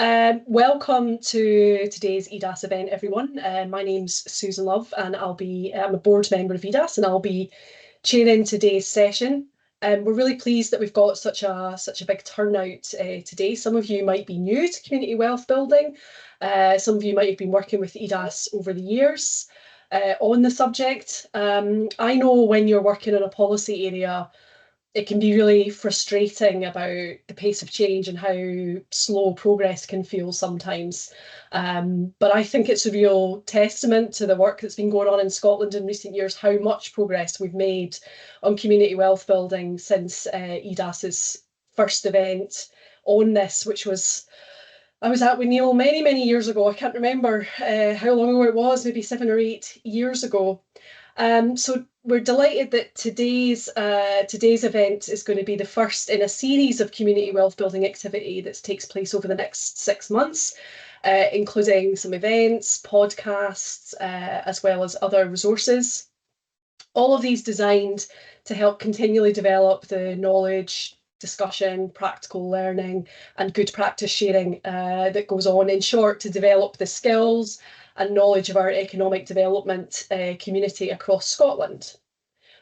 Welcome to today's EDAS event, everyone. My name's Susan Love, and I'm a board member of EDAS, and I'll be chairing today's session. We're really pleased that we've got such a big turnout today. Some of you might be new to community wealth building. Some of you might have been working with EDAS over the years on the subject. I know when you're working in a policy area, it can be really frustrating about the pace of change and how slow progress can feel sometimes. But I think it's a real testament to the work that's been going on in Scotland in recent years, how much progress we've made on community wealth building since EDAS's first event on this, which I was at with Neil many, many years ago. I can't remember how long ago it was, maybe 7 or 8 years ago. So we're delighted that today's event is going to be the first in a series of community wealth building activity that takes place over the next 6 months, including some events, podcasts, as well as other resources. All of these designed to help continually develop the knowledge, discussion, practical learning, and good practice sharing that goes on, in short, to develop the skills and knowledge of our economic development community across Scotland.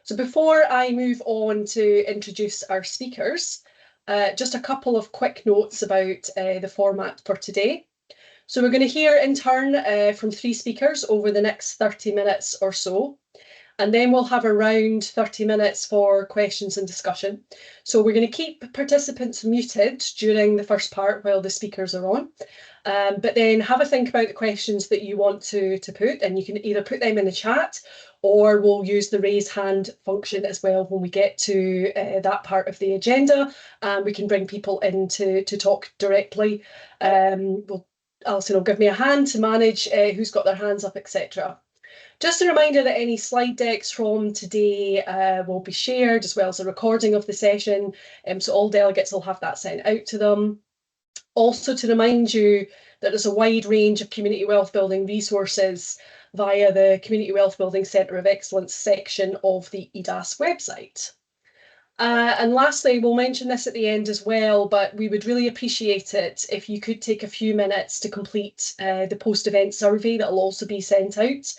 So before I move on to introduce our speakers, just a couple of quick notes about the format for today. So we're going to hear in turn from 3 speakers over the next 30 minutes or so. And then we'll have around 30 minutes for questions and discussion. So we're going to keep participants muted during the first part while the speakers are on. But then have a think about the questions that you want to put, and you can either put them in the chat, or we'll use the raise hand function as well when we get to that part of the agenda, and we can bring people in to talk directly. Alison will give me a hand to manage who's got their hands up, etc. Just a reminder that any slide decks from today will be shared, as well as a recording of the session, so all delegates will have that sent out to them. Also, to remind you that there's a wide range of community wealth building resources via the Community Wealth Building Centre of Excellence section of the EDAS website. And lastly, we'll mention this at the end as well, but we would really appreciate it if you could take a few minutes to complete the post-event survey that will also be sent out.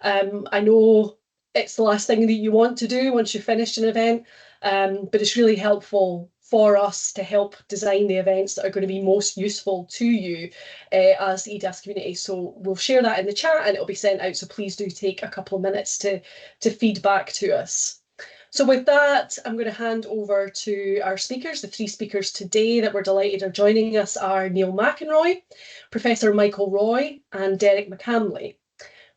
I know it's the last thing that you want to do once you've finished an event, but it's really helpful for us to help design the events that are going to be most useful to you as the EDAS community. So we'll share that in the chat and it'll be sent out, so please do take a couple of minutes to feed back to us. So with that, I'm going to hand over to our speakers. The 3 speakers today that we're delighted are joining us are Neil McInroy, Professor Michael Roy, and Derek McCamley.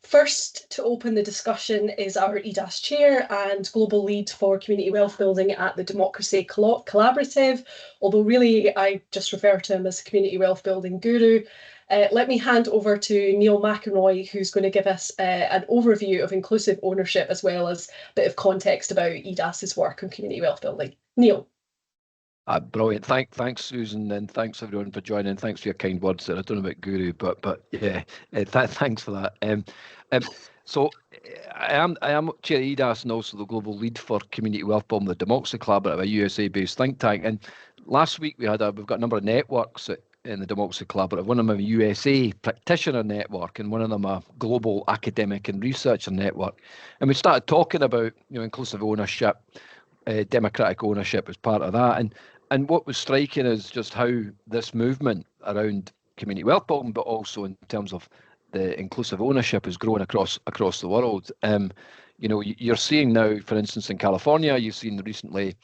First to open the discussion is our EDAS chair and global lead for community wealth building at the Democracy Collaborative, although really I just refer to him as community wealth building guru. Let me hand over to Neil McInroy, who's going to give us an overview of inclusive ownership, as well as a bit of context about EDAS's work on community wealth building. Neil. Brilliant. Thanks, Susan, and thanks everyone for joining. Thanks for your kind words there. I don't know about guru, but yeah, thanks for that. So I am chair of EDAS and also the global lead for community wealth building, the Democracy Collaborative, a USA-based think tank. And last week we've got a number of networks in the Democracy Collaborative. One of them a USA practitioner network, and one of them a global academic and researcher network. And we started talking about inclusive ownership, democratic ownership as part of that. And what was striking is just how this movement around community wealth building, but also in terms of the inclusive ownership, is growing across the world. You're seeing now, for instance, in California, you've seen recently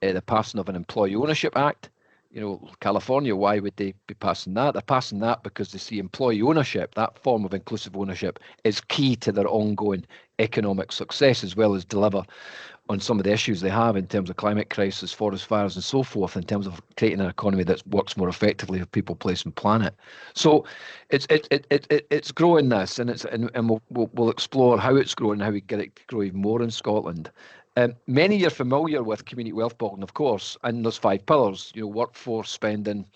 the passing of an Employee Ownership Act. California, why would they be passing that? They're passing that because they see employee ownership, that form of inclusive ownership, is key to their ongoing economic success, as well as deliver on some of the issues they have in terms of climate crisis, forest fires, and so forth, in terms of creating an economy that works more effectively for people, place, and planet. So it's growing this, and we'll explore how it's growing and how we get it to grow even more in Scotland. Many are familiar with community wealth building, of course, and there's 5 pillars: workforce, spending,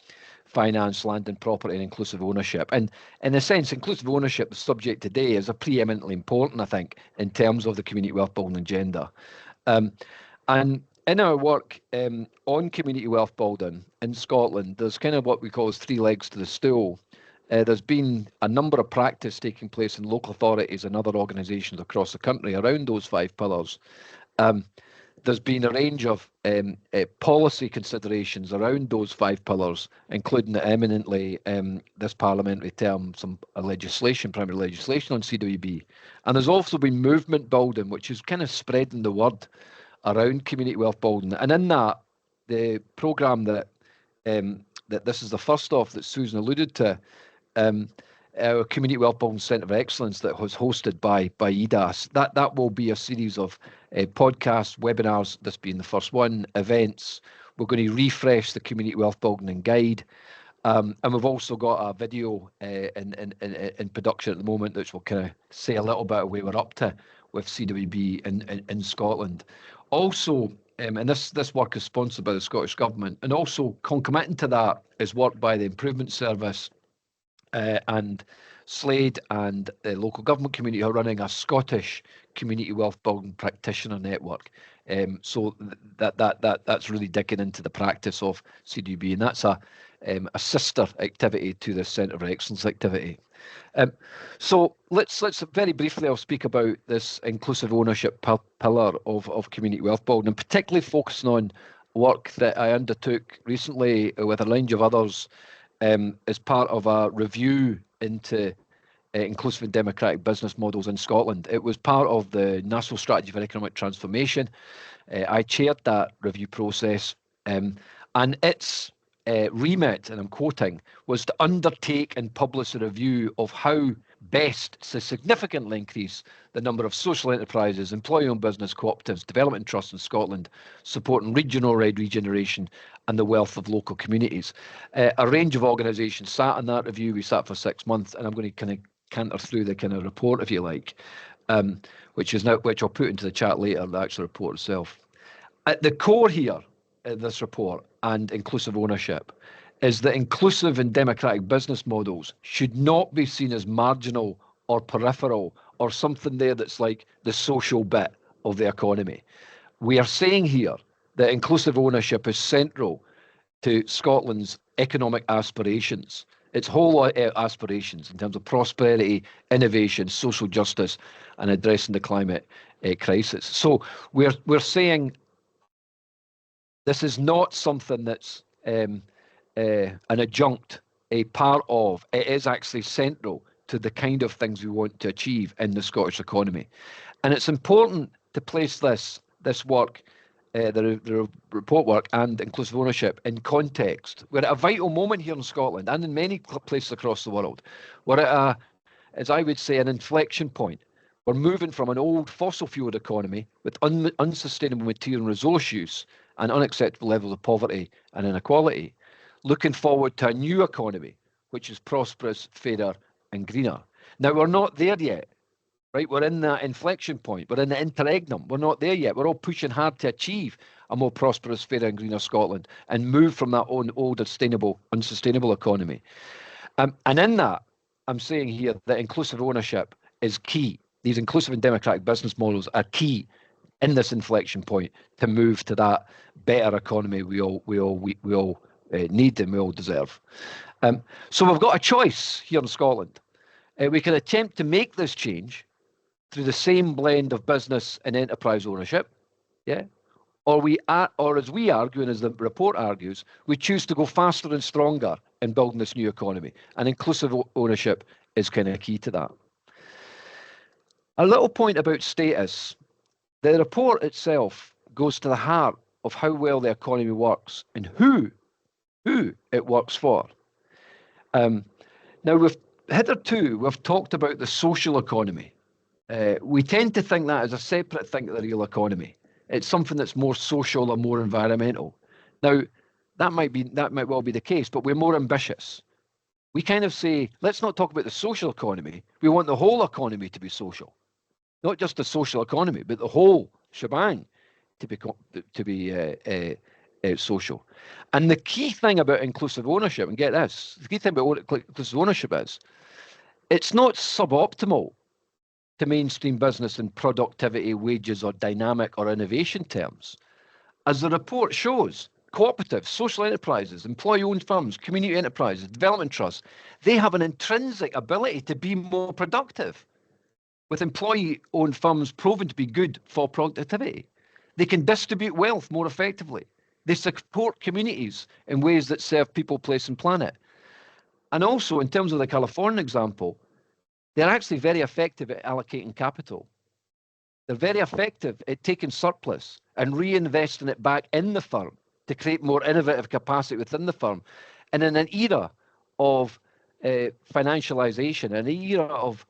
finance, land and property, and inclusive ownership. And in a sense, inclusive ownership, the subject today, is a preeminently important, I think, in terms of the community wealth building agenda. And in our work on community wealth building in Scotland, there's kind of what we call as three legs to the stool. There's been a number of practice taking place in local authorities and other organisations across the country around those five pillars. There's been a range of policy considerations around those five pillars, including eminently this parliamentary term, some legislation, primary legislation on CWB. And there's also been movement building, which is kind of spreading the word around community wealth building. And in that, the programme that this is the first of that Susan alluded to, our Community Wealth Building Centre of Excellence that was hosted by EDAS. That will be a series of podcasts, webinars, this being the first one, events. We're going to refresh the Community Wealth Building and Guide. And we've also got a video in production at the moment, which will kind of say a little bit of where we're up to with CWB in Scotland. Also, and this work is sponsored by the Scottish Government, and also concomitant to that is work by the Improvement Service and Slade and the local government community are running a Scottish community wealth building practitioner network. So that's really digging into the practice of CDB, and that's a sister activity to the Centre of Excellence activity. So let's very briefly, I'll speak about this inclusive ownership pillar of community wealth building, and particularly focusing on work that I undertook recently with a range of others as part of a review into inclusive and democratic business models in Scotland. It was part of the National Strategy for Economic Transformation. I chaired that review process, and its remit, and I'm quoting, was to undertake and publish a review of how best to significantly increase the number of social enterprises, employee-owned business cooperatives, development trusts in Scotland, supporting regional regeneration and the wealth of local communities. A range of organisations sat on that review. We sat for 6 months, and I'm going to kind of canter through the kind of report, if you like, which I'll put into the chat later, the actual report itself. At the core here, this report and inclusive ownership, is that inclusive and democratic business models should not be seen as marginal or peripheral or something there that's like the social bit of the economy. We are saying here that inclusive ownership is central to Scotland's economic aspirations, its whole aspirations in terms of prosperity, innovation, social justice, and addressing the climate crisis. So we're saying this is not something that's an adjunct, a part of. It is actually central to the kind of things we want to achieve in the Scottish economy. And it's important to place this work, the report work and inclusive ownership in context. We're at a vital moment here in Scotland and in many places across the world. We're at as I would say, an inflection point. We're moving from an old fossil-fueled economy with unsustainable material and resource use and unacceptable levels of poverty and inequality, looking forward to a new economy, which is prosperous, fairer and greener. Now, we're not there yet, right? We're in that inflection point. We're in the interregnum. We're not there yet. We're all pushing hard to achieve a more prosperous, fairer and greener Scotland and move from that old, unsustainable economy. And in that, I'm saying here that inclusive ownership is key. These inclusive and democratic business models are key in this inflection point to move to that better economy we all need and we all deserve. So we've got a choice here in Scotland. We can attempt to make this change through the same blend of business and enterprise ownership, yeah, or as we argue and as the report argues, we choose to go faster and stronger in building this new economy, and inclusive ownership is kind of key to that. A little point about status. The report itself goes to the heart of how well the economy works and who it works for. Now, hitherto, we've talked about the social economy. We tend to think that as a separate thing to the real economy. It's something that's more social or more environmental. Now, that might well be the case, but we're more ambitious. We kind of say, let's not talk about the social economy. We want the whole economy to be social. Not just the social economy, but the whole shebang to be social. And the key thing about inclusive ownership, and get this, the key thing about inclusive ownership is, it's not suboptimal to mainstream business in productivity, wages, or dynamic or innovation terms. As the report shows, cooperatives, social enterprises, employee-owned firms, community enterprises, development trusts, they have an intrinsic ability to be more productive, with employee-owned firms proven to be good for productivity. They can distribute wealth more effectively. They support communities in ways that serve people, place, and planet. And also, in terms of the Californian example, they're actually very effective at allocating capital. They're very effective at taking surplus and reinvesting it back in the firm to create more innovative capacity within the firm. And in an era of financialization, an era of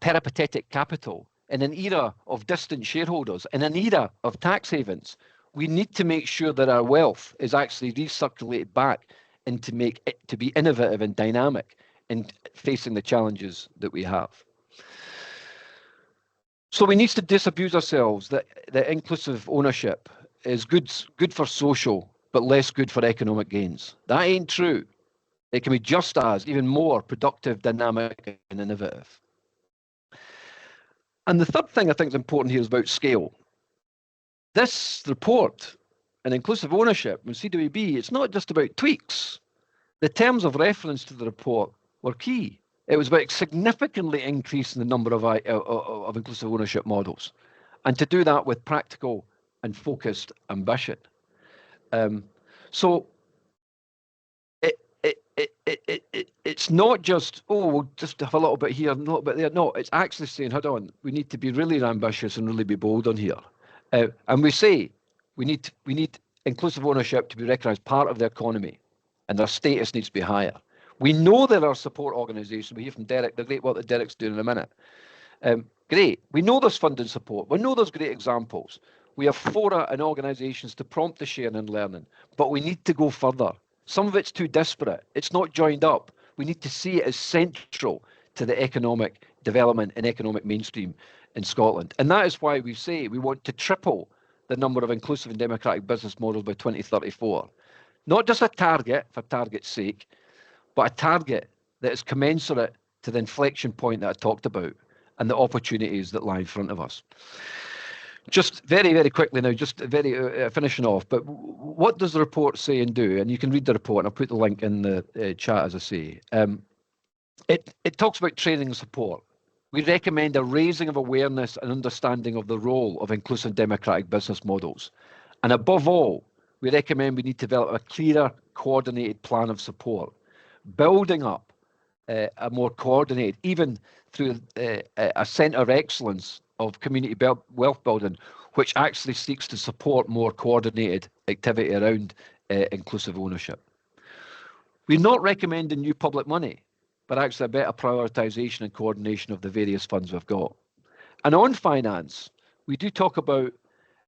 peripatetic capital, in an era of distant shareholders, in an era of tax havens, we need to make sure that our wealth is actually recirculated back and to make it to be innovative and dynamic in facing the challenges that we have. So we need to disabuse ourselves that inclusive ownership is good for social, but less good for economic gains. That ain't true. It can be just as, even more productive, dynamic, and innovative. And the third thing I think is important here is about scale. This report and inclusive ownership in CWB, it's not just about tweaks. The terms of reference to the report were key. It was about significantly increasing the number of inclusive ownership models, and to do that with practical and focused ambition. So it's not just, oh, we'll just have a little bit here, a little bit there. No, it's actually saying, hold on, we need to be really ambitious and really be bold on here. And we say we need inclusive ownership to be recognised part of the economy, and their status needs to be higher. We know there are support organisations. We hear from Derek, the great work that Derek's doing in a minute. Great. We know there's funding support. We know there's great examples. We have fora and organisations to prompt the sharing and learning, but we need to go further. Some of it's too disparate. It's not joined up. We need to see it as central to the economic development and economic mainstream in Scotland. And that is why we say we want to triple the number of inclusive and democratic business models by 2034. Not just a target for target's sake, but a target that is commensurate to the inflection point that I talked about and the opportunities that lie in front of us. Just very, very quickly now, just very finishing off, but what does the report say and do? And you can read the report, and I'll put the link in the chat, as I say. It talks about training and support. We recommend a raising of awareness and understanding of the role of inclusive democratic business models. And above all, we recommend we need to develop a clearer, coordinated plan of support, building up a more coordinated, even through a centre of excellence of community wealth building, which actually seeks to support more coordinated activity around inclusive ownership. We're not recommending new public money, but actually a better prioritisation and coordination of the various funds we've got. And on finance, we do talk about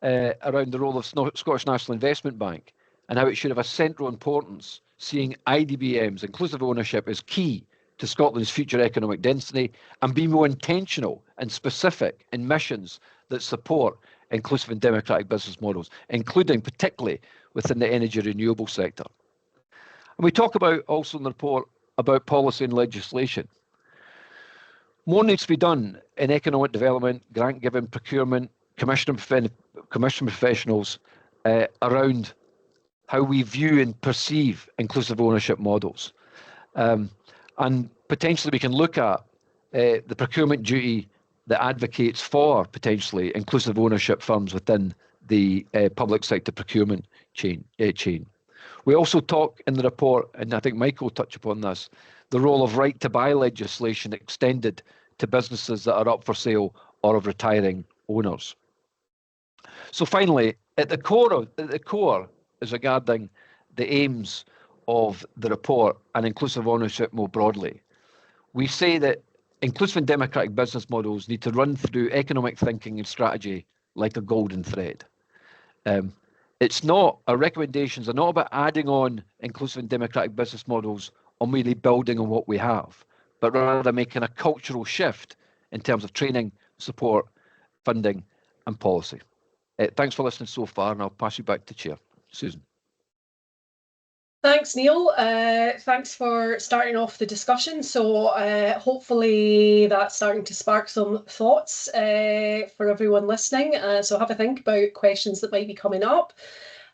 around the role of Scottish National Investment Bank and how it should have a central importance, seeing IDBMs, inclusive ownership, as key to Scotland's future economic density, and be more intentional and specific in missions that support inclusive and democratic business models, including particularly within the energy renewable sector. And we talk about also in the report about policy and legislation. More needs to be done in economic development, grant giving, procurement, commission professionals around how we view and perceive inclusive ownership models. And potentially we can look at the procurement duty that advocates for potentially inclusive ownership firms within the public sector procurement chain. We also talk in the report, and I think Michael will touch upon this, the role of right to buy legislation extended to businesses that are up for sale or of retiring owners. So finally, at the core is regarding the aims of the report and inclusive ownership more broadly. We say that inclusive and democratic business models need to run through economic thinking and strategy like a golden thread. It's not, our recommendations are not about adding on inclusive and democratic business models or merely building on what we have, but rather making a cultural shift in terms of training, support, funding and policy. Thanks for listening so far, and I'll pass you back to Chair. Susan. Thanks, Neil. Thanks for starting off the discussion. So hopefully that's starting to spark some thoughts for everyone listening. So have a think about questions that might be coming up.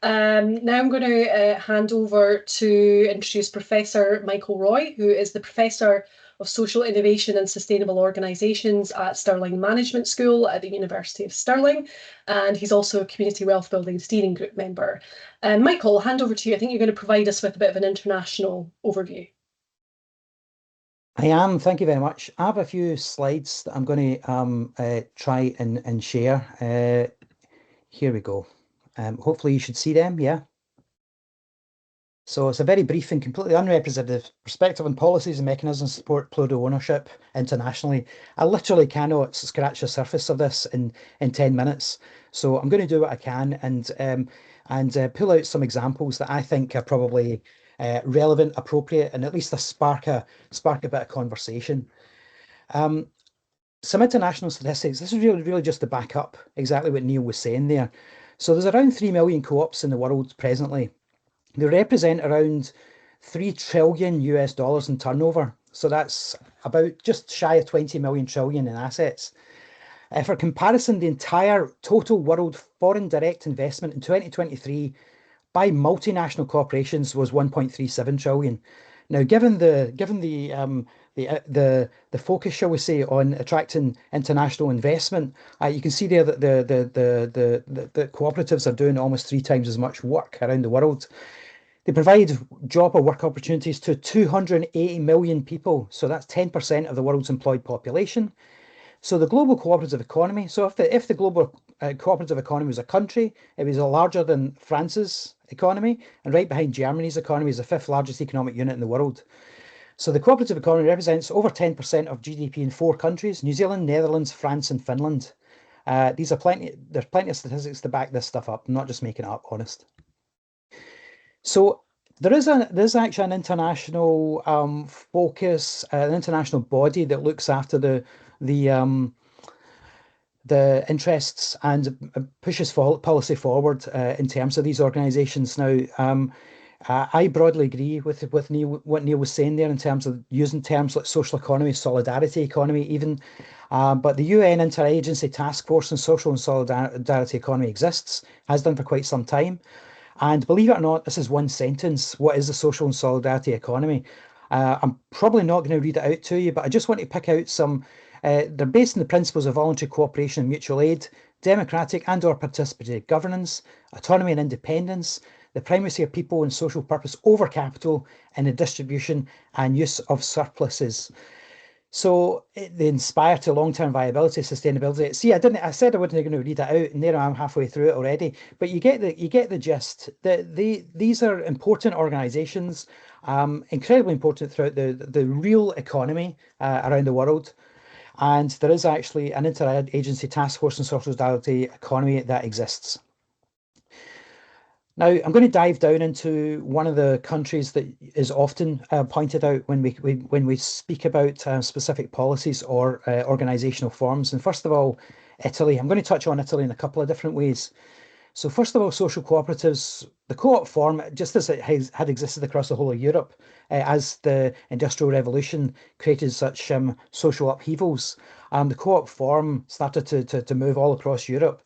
Now I'm going to hand over to introduce Professor Michael Roy, who is the Professor of Social Innovation and Sustainable Organisations at Stirling Management School at the University of Stirling. And he's also a Community Wealth Building Steering Group member. Michael, I'll hand over to you. I think you're going to provide us with a bit of an international overview. I am, thank you very much. I have a few slides that I'm going to try and share. Here we go. Hopefully you should see them, yeah? So it's a very brief and completely unrepresentative perspective on policies and mechanisms to support plural ownership internationally. I literally cannot scratch the surface of this in 10 minutes. So I'm going to do what I can and pull out some examples that I think are probably relevant, appropriate, and at least spark a bit of conversation. Some international statistics. This is really just to back up exactly what Neil was saying there. So there's around 3 million co-ops in the world presently. They represent around $3 trillion in turnover. So that's about just shy of 20 million trillion in assets. For comparison, the entire total world foreign direct investment in 2023 by multinational corporations was 1.37 trillion. Now, given the focus, shall we say, on attracting international investment, you can see there that the cooperatives are doing almost 3 times as much work around the world. They provide job or work opportunities to 280 million people. So that's 10% of the world's employed population. So the global cooperative economy, so if the global cooperative economy was a country, it was larger than France's economy, and right behind Germany's economy is the 5th largest economic unit in the world. So the cooperative economy represents over 10% of GDP in 4 countries: New Zealand, Netherlands, France, and Finland. There's plenty of statistics to back this stuff up. I'm not just making it up, honest. So there's actually an international focus, an international body that looks after the interests and pushes policy forward in terms of these organisations. Now, I broadly agree with what Neil was saying there in terms of using terms like social economy, solidarity economy, even. But the UN Interagency Task Force on Social and Solidarity Economy exists, has done for quite some time. And believe it or not, this is one sentence. What is the social and solidarity economy? I'm probably not going to read it out to you, but I just want to pick out some. They're based on the principles of voluntary cooperation and mutual aid, democratic and/or participatory governance, autonomy and independence, the primacy of people and social purpose over capital, and the distribution and use of surpluses. So they inspire to long-term viability, sustainability. See, I said I wasn't going to read it out, and there I am halfway through it already. But you get the gist. These are important organisations, incredibly important throughout the real economy around the world. And there is actually an interagency task force on social solidarity economy that exists. Now, I'm going to dive down into one of the countries that is often pointed out when we speak about specific policies or organizational forms. And first of all, Italy. I'm going to touch on Italy in a couple of different ways. So first of all, social cooperatives, the co-op form, just as it had existed across the whole of Europe, as the Industrial Revolution created such social upheavals, the co-op form started to move all across Europe.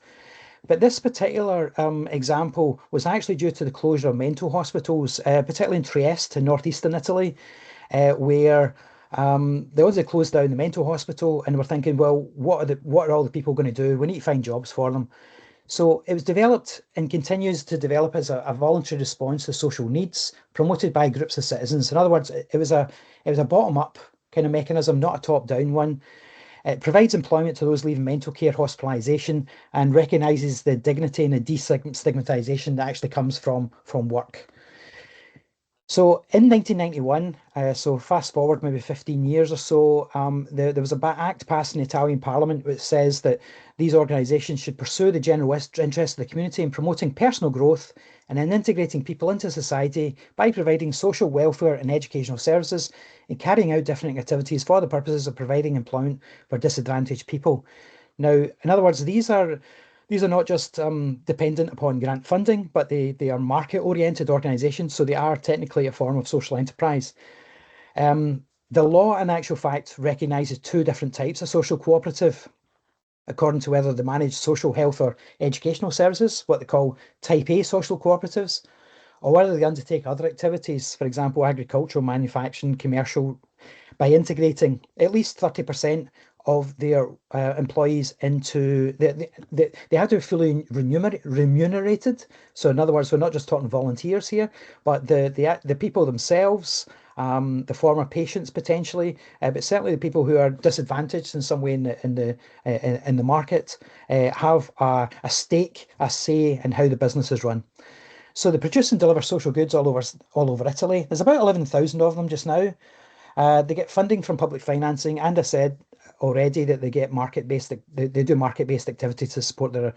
But this particular example was actually due to the closure of mental hospitals, particularly in Trieste, in northeastern Italy, where they also closed down the mental hospital, and were thinking, well, what are all the people going to do? We need to find jobs for them. So it was developed and continues to develop as a voluntary response to social needs, promoted by groups of citizens. In other words, it was a bottom-up kind of mechanism, not a top-down one. It provides employment to those leaving mental care, hospitalisation, and recognises the dignity and the destigmatisation that actually comes from work. So in 1991, so fast forward maybe 15 years or so, there was an act passed in the Italian Parliament which says that these organisations should pursue the general interest of the community in promoting personal growth and in integrating people into society by providing social welfare and educational services and carrying out different activities for the purposes of providing employment for disadvantaged people. Now, in other words, these are These are not just dependent upon grant funding, but they are market-oriented organisations, so they are technically a form of social enterprise. The law, in actual fact, recognises two different types of social cooperative, according to whether they manage social, health, or educational services, what they call Type A social cooperatives, or whether they undertake other activities, for example, agricultural, manufacturing, commercial, by integrating at least 30% of their employees into they have to be fully remunerated. So in other words, we're not just talking volunteers here, but the people themselves, the former patients potentially, but certainly the people who are disadvantaged in some way in the market have a stake, a say in how the business is run. So they produce and deliver social goods all over Italy. There's about 11,000 of them just now. They get funding from public financing, and I said already that they get market-based. They do market-based activity to support the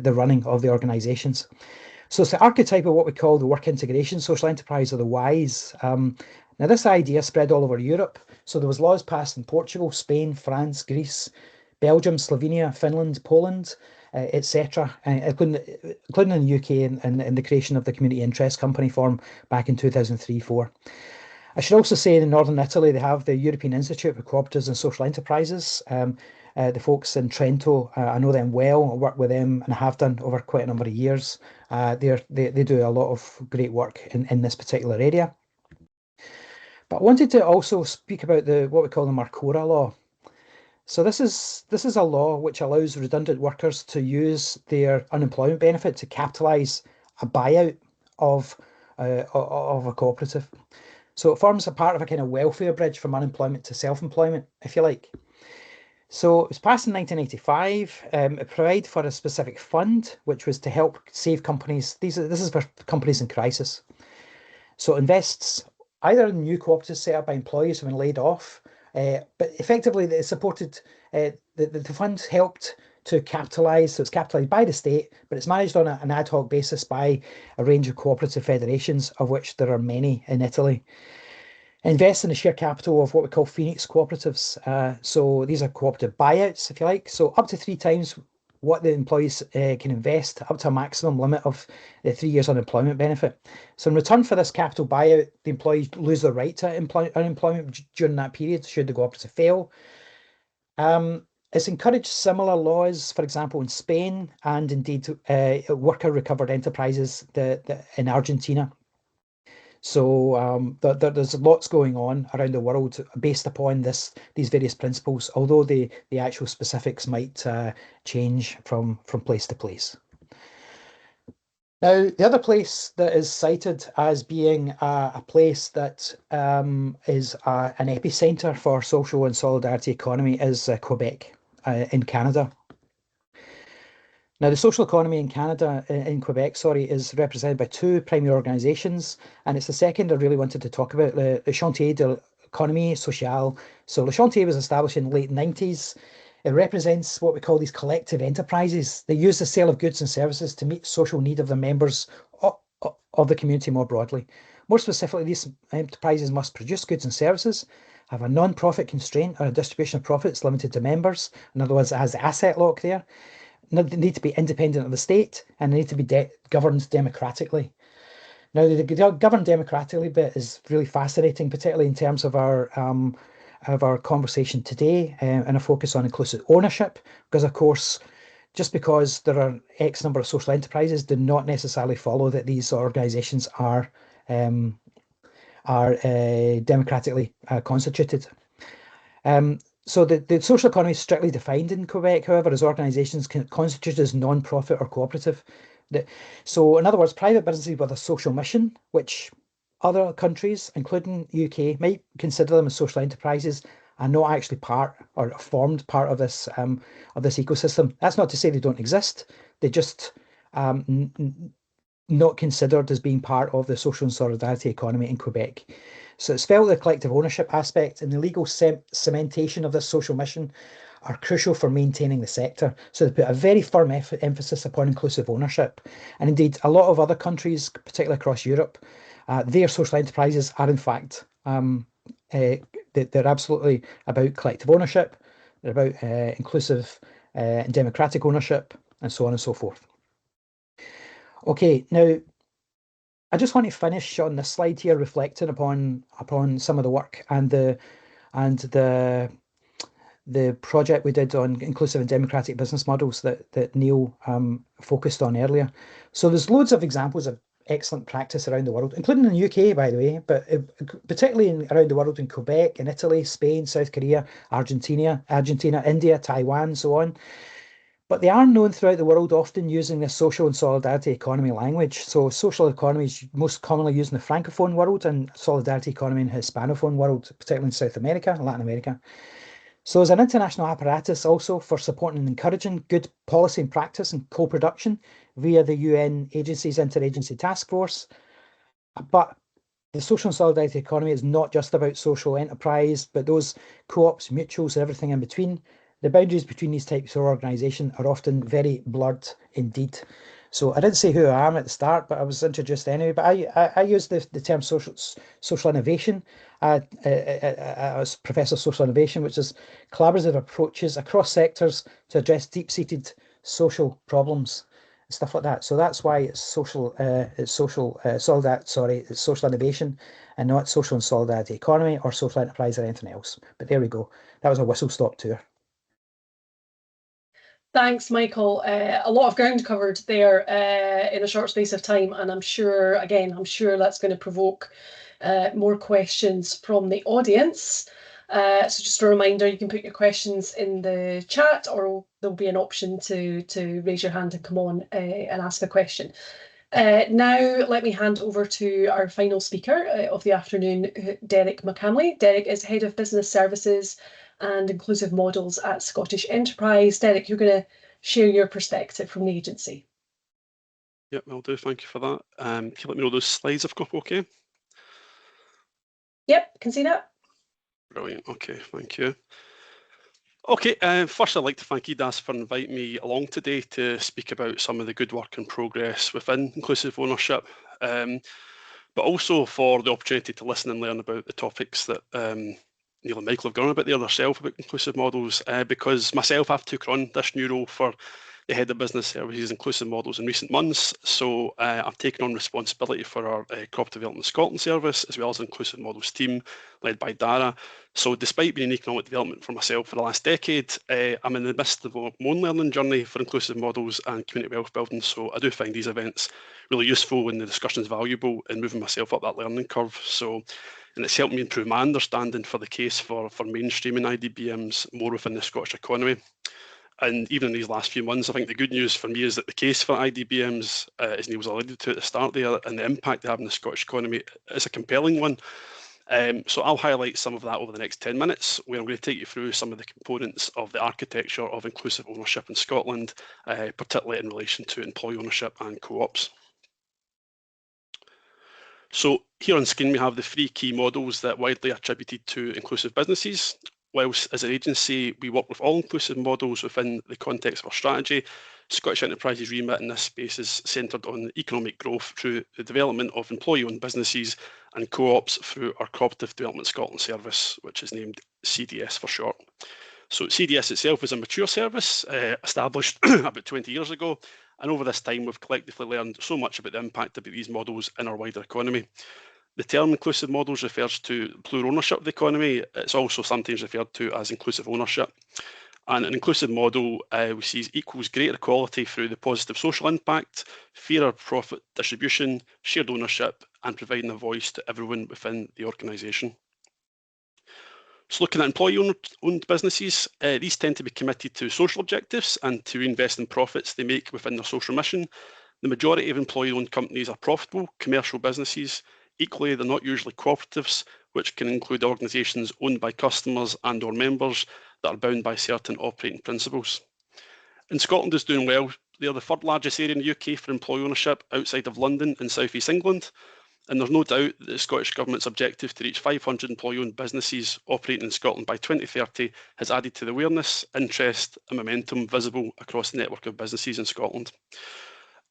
running of the organisations. So it's the archetype of what we call the work integration social enterprise, or the WISE. Now this idea spread all over Europe. So there was laws passed in Portugal, Spain, France, Greece, Belgium, Slovenia, Finland, Poland, etc., including in the UK and the creation of the Community Interest Company form back in 2003-04. I should also say in Northern Italy, they have the European Institute for Cooperatives and Social Enterprises. The folks in Trento, I know them well, I work with them and I have done over quite a number of years. They do a lot of great work in this particular area. But I wanted to also speak about what we call the Marcora law. So this is a law which allows redundant workers to use their unemployment benefit to capitalise a buyout of a cooperative. So it forms a part of a kind of welfare bridge from unemployment to self-employment, if you like. So it was passed in 1985. It provided for a specific fund, which was to help save companies. This is for companies in crisis. So it invests either in new cooperatives set up by employees who have been laid off, but effectively it supported, the fund helped to capitalise, so it's capitalised by the state, but it's managed on an ad hoc basis by a range of cooperative federations, of which there are many in Italy. Invest in the share capital of what we call Phoenix cooperatives. So these are cooperative buyouts, if you like. So up to 3 times what the employees can invest, up to a maximum limit of 3 years unemployment benefit. So in return for this capital buyout, the employees lose their right to unemployment during that period, should the cooperative fail. It's encouraged similar laws, for example, in Spain, and indeed worker recovered enterprises in Argentina. So there's lots going on around the world based upon these various principles, although the actual specifics might change from place to place. Now, the other place that is cited as being a place that is an epicenter for social and solidarity economy is Quebec in Canada. Now, the social economy in Canada, in Quebec, sorry, is represented by 2 primary organisations, and it's the second I really wanted to talk about, the Chantier de l'Économie Sociale. So Le Chantier was established in the late 90s. It represents what we call these collective enterprises. They use the sale of goods and services to meet social need of the members of the community more broadly. More specifically, these enterprises must produce goods and services, have a non-profit constraint or a distribution of profits limited to members. In other words, it has the asset lock there. They need to be independent of the state, and they need to be governed democratically. Now, the governed democratically bit is really fascinating, particularly in terms of our conversation today, and a focus on inclusive ownership, because of course, just because there are X number of social enterprises, do not necessarily follow that these organisations are democratically constituted. So the social economy is strictly defined in Quebec, however, as organisations constituted as non-profit or cooperative. So in other words, private businesses with a social mission, which other countries, including UK, might consider them as social enterprises, are not actually part or formed part of this ecosystem. That's not to say they don't exist. They just not considered as being part of the social and solidarity economy in Quebec. So it's felt the collective ownership aspect and the legal cementation of this social mission are crucial for maintaining the sector. So they put a very firm emphasis upon inclusive ownership. And indeed, a lot of other countries, particularly across Europe, their social enterprises are in fact, they're absolutely about collective ownership. They're about inclusive and democratic ownership, and so on and so forth. Okay, now I just want to finish on this slide here, reflecting upon some of the work and the project we did on inclusive and democratic business models that Neil focused on earlier. So there's loads of examples of excellent practice around the world, including in the UK, by the way, but particularly around the world in Quebec, in Italy, Spain, South Korea, Argentina, India, Taiwan, so on. But they are known throughout the world, often using the social and solidarity economy language. So social economy is most commonly used in the Francophone world, and solidarity economy in the Hispanophone world, particularly in South America and Latin America. So there's an international apparatus also for supporting and encouraging good policy and practice and co-production via the UN agency's Interagency Task Force. But the social and solidarity economy is not just about social enterprise, but those co-ops, mutuals, everything in between. The boundaries between these types of organisation are often very blurred indeed. So I didn't say who I am at the start, but I was introduced anyway. But I use the term social innovation. I was Professor of Social Innovation, which is collaborative approaches across sectors to address deep-seated social problems, stuff like that. So that's why it's social innovation, and not social and solidarity economy or social enterprise or anything else. But there we go. That was a whistle-stop tour. Thanks, Michael. A lot of ground covered there in a short space of time, and I'm sure that's going to provoke more questions from the audience. So just a reminder, you can put your questions in the chat, or there'll be an option to raise your hand and come on and ask a question. Now, let me hand over to our final speaker of the afternoon, Derek McCamley. Derek is Head of Business Services and Inclusive Models at Scottish Enterprise. Derek, you're going to share your perspective from the agency. Yep, will do. Thank you for that. Can you let me know those slides I've got okay? Yep, can see that. Brilliant. Okay, thank you. Okay, first I'd like to thank EDAS for inviting me along today to speak about some of the good work in progress within inclusive ownership, but also for the opportunity to listen and learn about the topics that Neil and Michael have gone on about there themselves about inclusive models, because myself I've took on this new role for the Head of Business Services Inclusive Models in recent months. So I've taken on responsibility for our Crop Development Scotland service, as well as an Inclusive Models team led by Dara. So despite being in economic development for myself for the last decade, I'm in the midst of my own learning journey for inclusive models and community wealth building. So I do find these events really useful and the discussions valuable in moving myself up that learning curve. And it's helped me improve my understanding for the case for mainstreaming IDBMs more within the Scottish economy. And even in these last few months, I think the good news for me is that the case for IDBMs, as Neil was alluded to at the start there, and the impact they have in the Scottish economy is a compelling one. So I'll highlight some of that over the next 10 minutes, where I'm going to take you through some of the components of the architecture of inclusive ownership in Scotland, particularly in relation to employee ownership and co-ops. So here on screen, we have the three key models that are widely attributed to inclusive businesses. Whilst as an agency, we work with all inclusive models within the context of our strategy, Scottish Enterprise's remit in this space is centred on economic growth through the development of employee-owned businesses and co-ops through our Cooperative Development Scotland service, which is named CDS for short. So CDS itself is a mature service established about 20 years ago, and over this time we've collectively learned so much about the impact of these models in our wider economy. The term inclusive models refers to plural ownership of the economy. It's also sometimes referred to as inclusive ownership. And an inclusive model we see equals greater equality through the positive social impact, fairer profit distribution, shared ownership, and providing a voice to everyone within the organisation. So looking at employee-owned businesses, these tend to be committed to social objectives and to reinvest in profits they make within their social mission. The majority of employee-owned companies are profitable commercial businesses. Equally, they're not usually cooperatives, which can include organisations owned by customers and or members that are bound by certain operating principles. And Scotland is doing well. They are the third largest area in the UK for employee ownership outside of London and South East England. And there's no doubt that the Scottish Government's objective to reach 500 employee-owned businesses operating in Scotland by 2030 has added to the awareness, interest and momentum visible across the network of businesses in Scotland.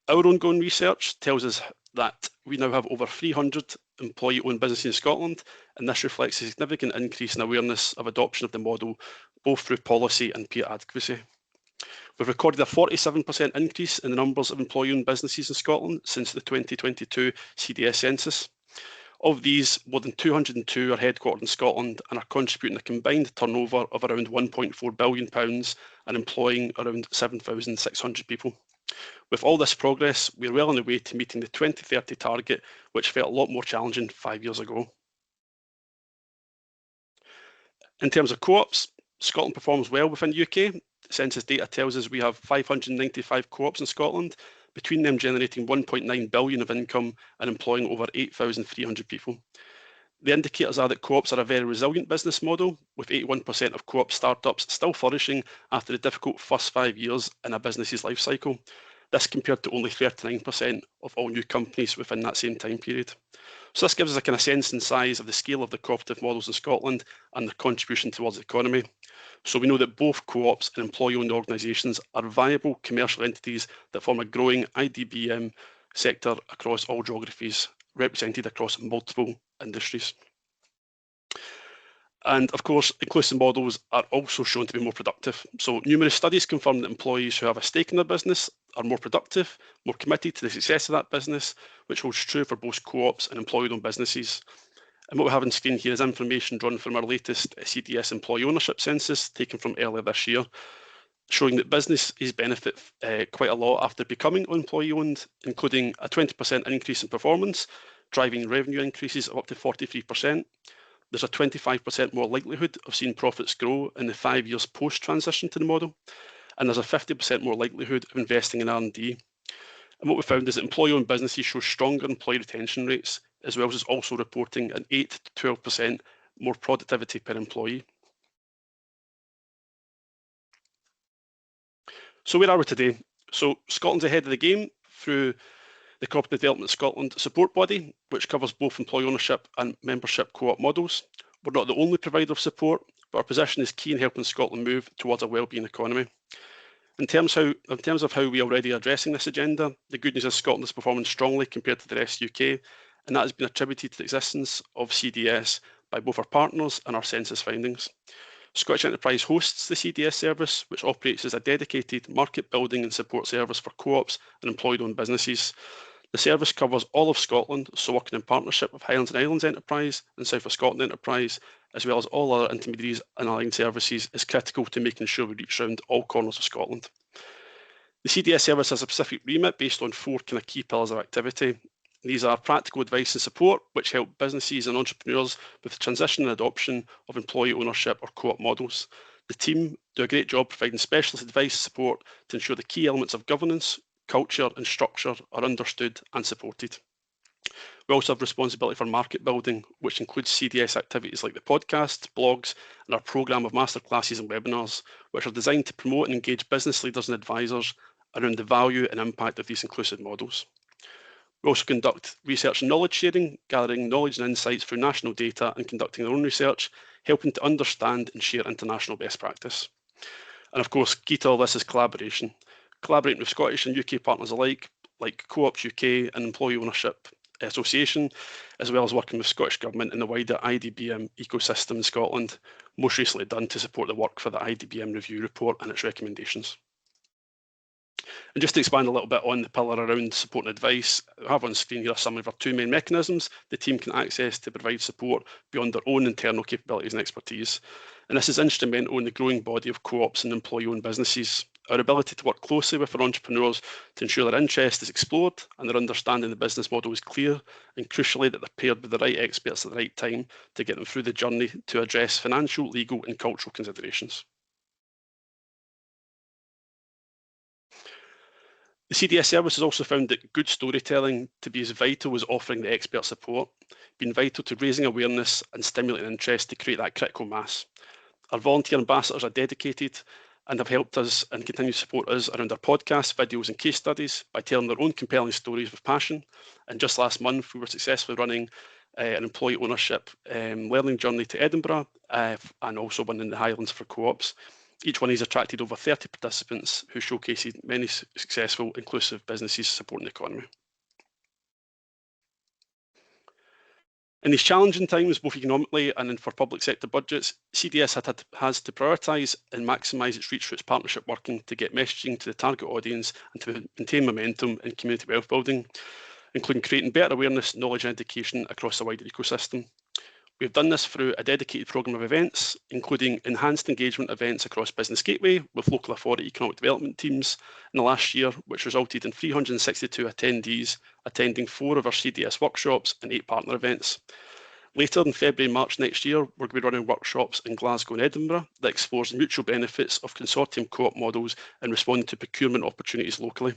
Our ongoing research tells us that we now have over 300 employee-owned businesses in Scotland, and this reflects a significant increase in awareness of adoption of the model, both through policy and peer advocacy. We've recorded a 47% increase in the numbers of employee-owned businesses in Scotland since the 2022 CDS census. Of these, more than 202 are headquartered in Scotland and are contributing a combined turnover of around £1.4 billion and employing around 7,600 people. With all this progress, we're well on the way to meeting the 2030 target, which felt a lot more challenging 5 years ago. In terms of co-ops, Scotland performs well within the UK. Census data tells us we have 595 co-ops in Scotland, between them generating 1.9 billion of income and employing over 8,300 people. The indicators are that co-ops are a very resilient business model, with 81% of co-op startups still flourishing after the difficult first 5 years in a business's life cycle. This compared to only 39% of all new companies within that same time period. So this gives us a kind of sense and size of the scale of the cooperative models in Scotland and their contribution towards the economy. So we know that both co-ops and employee-owned organisations are viable commercial entities that form a growing IDBM sector across all geographies, represented across multiple industries. And of course, inclusive models are also shown to be more productive. So numerous studies confirm that employees who have a stake in their business are more productive, more committed to the success of that business, which holds true for both co-ops and employee-owned businesses. And what we have on screen here is information drawn from our latest CDS employee ownership census taken from earlier this year, showing that businesses benefit quite a lot after becoming employee-owned, including a 20% increase in performance, driving revenue increases of up to 43%. There's a 25% more likelihood of seeing profits grow in the 5 years post-transition to the model, and there's a 50% more likelihood of investing in R&D. And what we found is that employee-owned businesses show stronger employee retention rates, as well as also reporting an 8 to 12% more productivity per employee. So where are we today? So Scotland's ahead of the game through the Cooperative Development Scotland support body, which covers both employee ownership and membership co-op models. We're not the only provider of support, but our position is key in helping Scotland move towards a wellbeing economy. In terms of how we are already addressing this agenda, the good news is Scotland is performing strongly compared to the rest of the UK, and that has been attributed to the existence of CDS by both our partners and our census findings. Scottish Enterprise hosts the CDS service, which operates as a dedicated market building and support service for co-ops and employee-owned businesses. The service covers all of Scotland, so working in partnership with Highlands and Islands Enterprise and South of Scotland Enterprise, as well as all other intermediaries and aligned services, is critical to making sure we reach around all corners of Scotland. The CDS service has a specific remit based on 4 kind of key pillars of activity. These are practical advice and support, which help businesses and entrepreneurs with the transition and adoption of employee ownership or co-op models. The team do a great job providing specialist advice and support to ensure the key elements of governance, culture and structure are understood and supported. We also have responsibility for market building, which includes CDS activities like the podcast, blogs, and our programme of masterclasses and webinars, which are designed to promote and engage business leaders and advisors around the value and impact of these inclusive models. We also conduct research and knowledge sharing, gathering knowledge and insights through national data and conducting our own research, helping to understand and share international best practice. And of course, key to all this is collaboration. Collaborating with Scottish and UK partners alike, like Co-ops UK and Employee Ownership Association, as well as working with Scottish Government and the wider IDBM ecosystem in Scotland, most recently done to support the work for the IDBM review report and its recommendations. And just to expand a little bit on the pillar around support and advice, I have on screen here a summary of our 2 main mechanisms the team can access to provide support beyond their own internal capabilities and expertise. And this is instrumental in the growing body of co-ops and employee-owned businesses. Our ability to work closely with our entrepreneurs to ensure their interest is explored and their understanding of the business model is clear, and crucially that they're paired with the right experts at the right time to get them through the journey to address financial, legal and cultural considerations. The CDS service has also found that good storytelling to be as vital as offering the expert support, being vital to raising awareness and stimulating interest to create that critical mass. Our volunteer ambassadors are dedicated and have helped us and continue to support us around our podcasts, videos and case studies by telling their own compelling stories with passion. And just last month, we were successfully running an employee ownership learning journey to Edinburgh and also one in the Highlands for co-ops. Each one has attracted over 30 participants who showcased many successful inclusive businesses supporting the economy. In these challenging times, both economically and for public sector budgets, CDS has to prioritise and maximise its reach through its partnership working to get messaging to the target audience and to maintain momentum in community wealth building, including creating better awareness, knowledge and education across the wider ecosystem. We've done this through a dedicated programme of events, including enhanced engagement events across Business Gateway with local authority economic development teams in the last year, which resulted in 362 attendees attending 4 of our CDS workshops and 8 partner events. Later in February and March next year, we're going to be running workshops in Glasgow and Edinburgh that explores the mutual benefits of consortium co-op models and responding to procurement opportunities locally.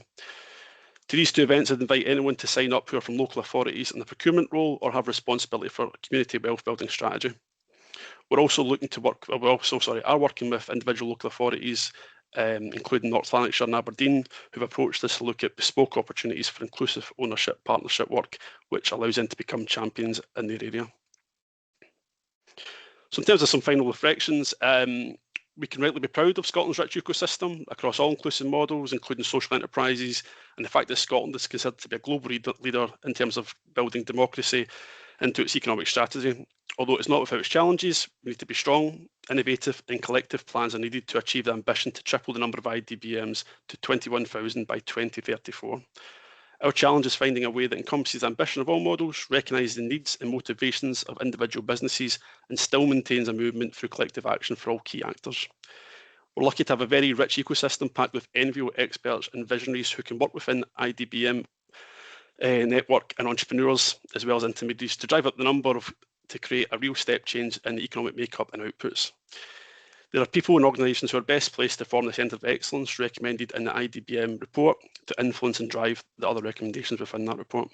To these 2 events, I'd invite anyone to sign up who are from local authorities in the procurement role or have responsibility for community wealth building strategy. We're also looking to work, are working with individual local authorities, including North Lanarkshire and Aberdeen, who've approached us to look at bespoke opportunities for inclusive ownership partnership work, which allows them to become champions in their area. So in terms of some final reflections, we can rightly be proud of Scotland's rich ecosystem across all inclusive models, including social enterprises, and the fact that Scotland is considered to be a global leader in terms of building democracy into its economic strategy. Although it's not without its challenges, we need to be strong, innovative, and collective plans are needed to achieve the ambition to triple the number of IDBMs to 21,000 by 2034. Our challenge is finding a way that encompasses the ambition of all models, recognising the needs and motivations of individual businesses, and still maintains a movement through collective action for all key actors. We're lucky to have a very rich ecosystem packed with enviable experts and visionaries who can work within IDBM network and entrepreneurs, as well as intermediaries, to drive up the number to create a real step change in the economic makeup and outputs. There are people and organisations who are best placed to form the Centre of Excellence recommended in the IDBM report to influence and drive the other recommendations within that report.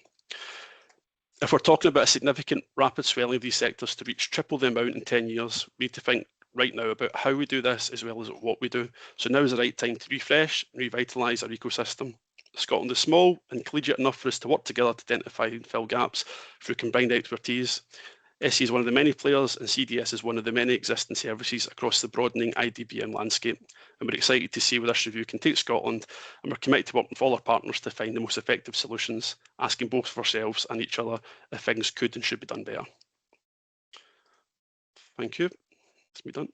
If we're talking about a significant rapid swelling of these sectors to reach triple the amount in 10 years, we need to think right now about how we do this as well as what we do. So now is the right time to refresh and revitalise our ecosystem. Scotland is small and collegiate enough for us to work together to identify and fill gaps through combined expertise. SE is one of the many players and CDS is one of the many existing services across the broadening IDBM landscape. And we're excited to see where this review can take Scotland, and we're committed to working with all our partners to find the most effective solutions, asking both of ourselves and each other if things could and should be done better. Thank you. That's me done.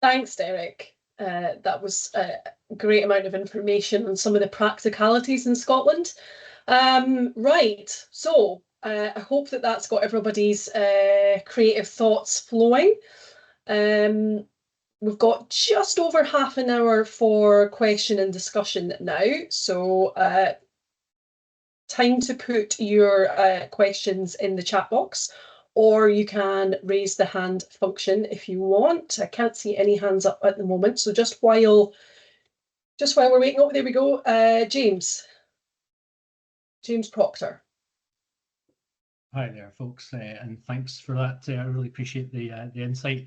Thanks, Derek. That was a great amount of information on some of the practicalities in Scotland. Right, so I hope that that's got everybody's creative thoughts flowing. We've got just over half an hour for question and discussion now, so time to put your questions in the chat box, or you can raise the hand function if you want. I can't see any hands up at the moment, so just while we're waiting, oh, there we go, James Proctor. Hi there, folks, and thanks for that. I really appreciate the insight.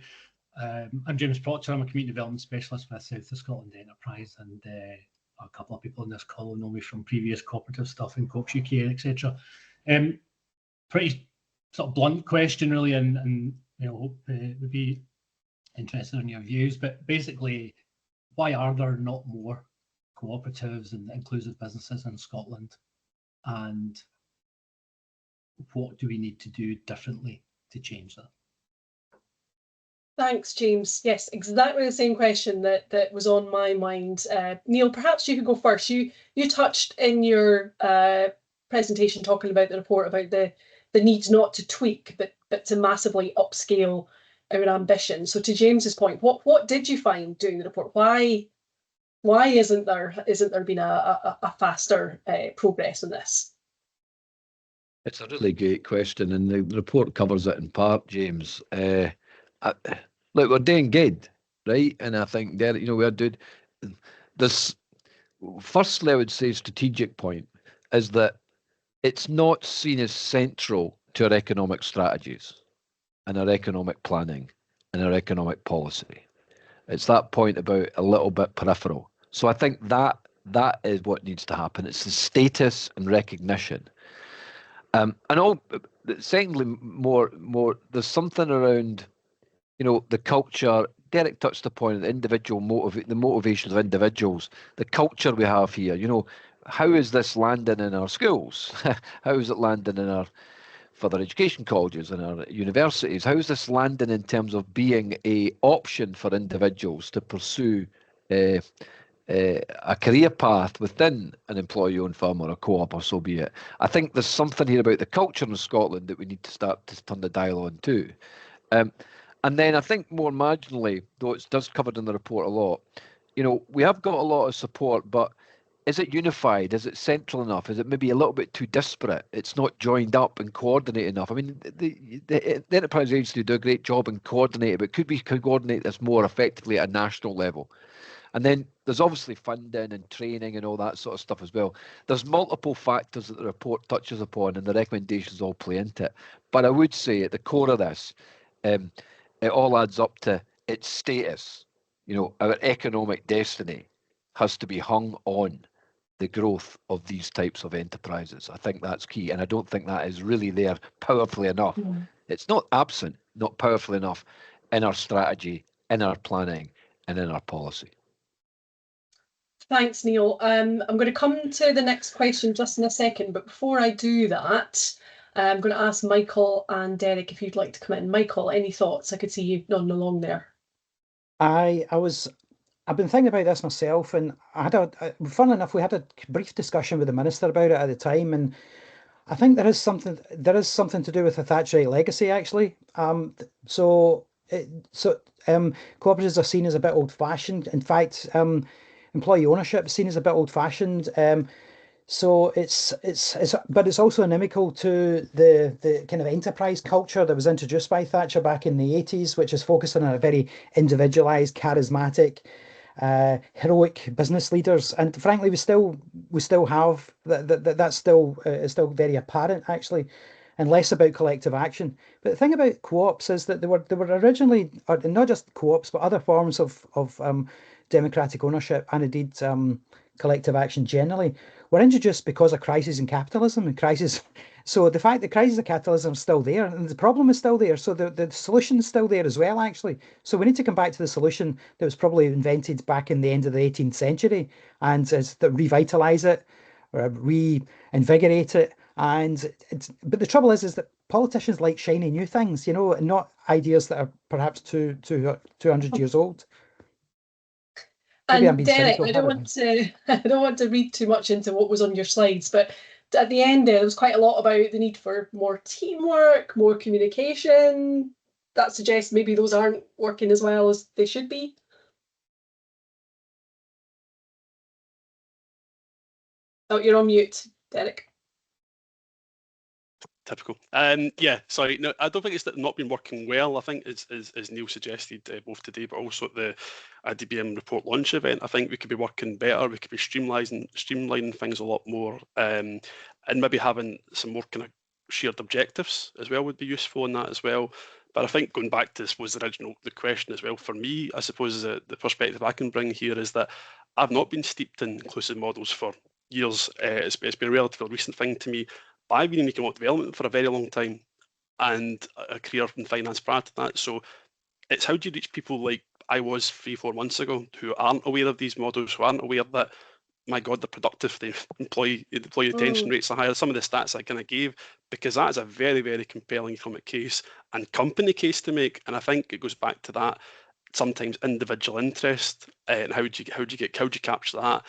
I'm James Proctor. I'm a community development specialist with South of Scotland Enterprise, and a couple of people in this call know me from previous cooperative stuff in Cox UK, etc. Pretty sort of blunt question, really, and you know, hope would be interested in your views. But basically, why are there not more cooperatives and inclusive businesses in Scotland? And what do we need to do differently to change that? Thanks, James. Yes, exactly the same question that was on my mind. Neil, perhaps you could go first. You touched in your presentation talking about the report about the need not to tweak, but to massively upscale our ambition. So to James's point, what did you find doing the report? Why isn't there been a faster progress in this? It's a really great question, and the report covers it in part, James. Look, we're doing good, right? And I think, Derek, you know, we're doing this. Firstly, I would say strategic point is that it's not seen as central to our economic strategies and our economic planning and our economic policy. It's that point about a little bit peripheral. So I think that is what needs to happen. It's the status and recognition. And all, secondly, more, there's something around, you know, the culture. Derek touched upon the individual the motivations of individuals, the culture we have here. You know, how is this landing in our schools? How is it landing in our further education colleges and our universities? How is this landing in terms of being an option for individuals to pursue a career path within an employee-owned firm or a co-op, or so be it? I think there's something here about the culture in Scotland that we need to start to turn the dial on too. And then I think more marginally, though it does covered in the report a lot, you know, we have got a lot of support, but is it unified? Is it central enough? Is it maybe a little bit too disparate? It's not joined up and coordinated enough. I mean, the enterprise agency do a great job in coordinating, but could we coordinate this more effectively at a national level? And then there's obviously funding and training and all that sort of stuff as well. There's multiple factors that the report touches upon and the recommendations all play into it. But I would say at the core of this, it all adds up to its status. You know, our economic destiny has to be hung on the growth of these types of enterprises. I think that's key. And I don't think that is really there powerfully enough. Mm. It's not absent, not powerful enough in our strategy, in our planning, and in our policy. Thanks, Neil. I'm going to come to the next question just in a second, but before I do that, I'm going to ask Michael and Derek if you'd like to come in. Michael, any thoughts? I could see you nodding along there. I've been thinking about this myself, and I had funnily enough, we had a brief discussion with the minister about it at the time, and I think there is something to do with the Thatcherite legacy, actually. Cooperatives are seen as a bit old-fashioned. In fact, employee ownership is seen as a bit old-fashioned. So but it's also inimical to the kind of enterprise culture that was introduced by Thatcher back in the 80s, which is focused on a very individualized, charismatic, heroic business leaders. And frankly, we still have that's still is still very apparent, actually, and less about collective action. But the thing about co-ops is that they were originally, not just co-ops, but other forms of democratic ownership and indeed collective action generally were introduced because of crises in capitalism and crisis. So the fact that crisis of capitalism is still there and the problem is still there, so the solution is still there as well, actually. So we need to come back to the solution that was probably invented back in the end of the 18th century and revitalise it, reinvigorate it. But the trouble is that politicians like shiny new things, you know, and not ideas that are perhaps 200 years old. And Derek, I don't want to read too much into what was on your slides, but at the end there was quite a lot about the need for more teamwork, more communication. That suggests maybe those aren't working as well as they should be. Oh, you're on mute, Derek. Typical. Yeah, sorry. No, I don't think it's not been working well. I think, as Neil suggested both today, but also at the IDBM report launch event, I think we could be working better. We could be streamlining things a lot more, and maybe having some more kind of shared objectives as well would be useful in that as well. But I think going back to this was the question as well for me. I suppose the perspective I can bring here is that I've not been steeped in inclusive models for years. It's been a relatively recent thing to me. I've been in economic development for a very long time and a career in finance prior to that. So it's how do you reach people like I was 3-4 months ago who aren't aware of these models, who aren't aware that, my God, they're productive, the employee retention rates are higher. Some of the stats I kind of gave, because that is a very, very compelling economic case and company case to make. And I think it goes back to that sometimes individual interest and how do you capture that?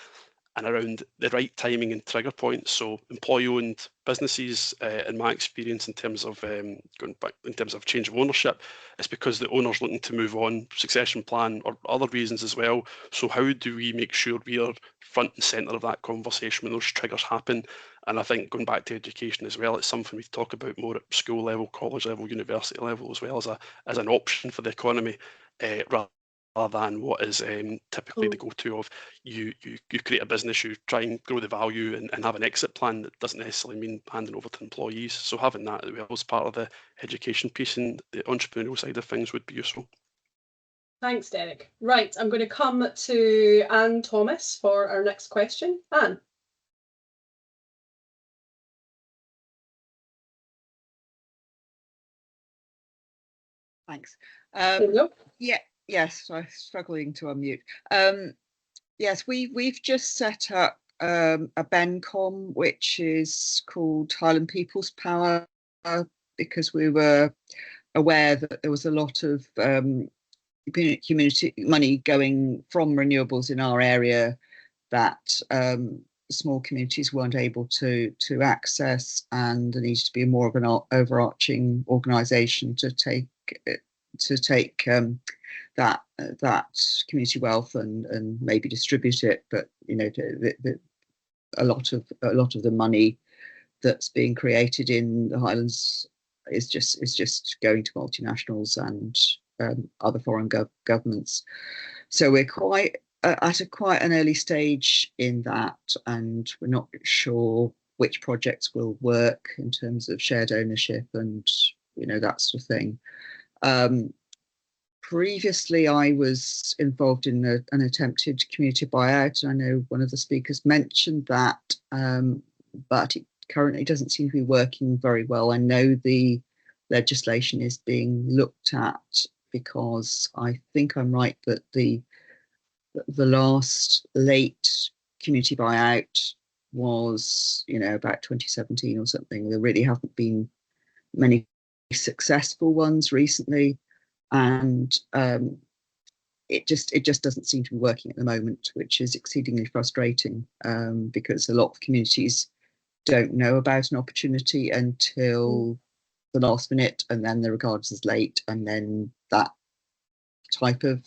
And around the right timing and trigger points. So employee-owned businesses, in my experience, in terms of going back in terms of change of ownership, it's because the owner's looking to move on, succession plan, or other reasons as well. So how do we make sure we are front and centre of that conversation when those triggers happen? And I think going back to education as well, it's something we talk about more at school level, college level, university level, as well as an option for the economy, rather than what is typically the go-to of you create a business, you try and grow the value and have an exit plan that doesn't necessarily mean handing over to employees. So having that as part of the education piece and the entrepreneurial side of things would be useful. Thanks, Derek. Right, I'm going to come to Anne Thomas for our next question. Anne. Thanks. There we go. Yeah. Yes, I'm struggling to unmute. Yes, we've just set up a BENCOM, which is called Highland People's Power because we were aware that there was a lot of community money going from renewables in our area that small communities weren't able to access, and there needs to be more of an overarching organisation to take that community wealth and maybe distribute it. But you know, a lot of the money that's being created in the Highlands is just going to multinationals and other foreign governments. So we're quite at quite an early stage in that, and we're not sure which projects will work in terms of shared ownership and that sort of thing. Previously, I was involved in an attempted community buyout, and I know one of the speakers mentioned that, but it currently doesn't seem to be working very well. I know the legislation is being looked at, because I think I'm right that the last late community buyout was about 2017 or something. There really haven't been many successful ones recently, and it just doesn't seem to be working at the moment, which is exceedingly frustrating, because a lot of communities don't know about an opportunity until the last minute, and then they're regarded as late, and then that type of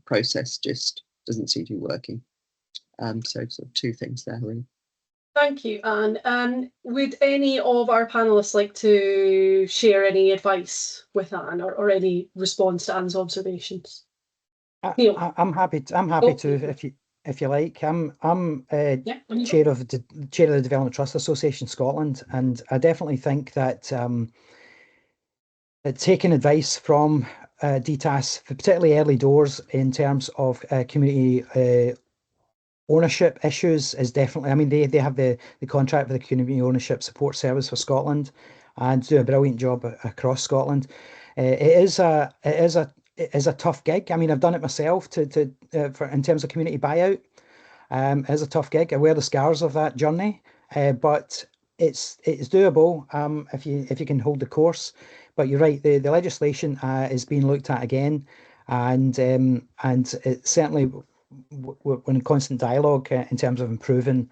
process just doesn't seem to be working. So sort of two things there, really. Thank you, Anne. Would any of our panelists like to share any advice with Anne, or any response to Anne's observations? Neil? I'm happy to, if you like. I'm chair of the Development Trust Association Scotland, and I definitely think that taking advice from DTAS, particularly early doors in terms of community ownership issues, is definitely. I mean, they have the contract with the Community Ownership Support Service for Scotland, and do a brilliant job across Scotland. It is a tough gig. I mean, I've done it myself in terms of community buyout. It is a tough gig. I wear the scars of that journey, but it's doable if you can hold the course. But you're right, the legislation is being looked at again, and it certainly we're in constant dialogue in terms of improving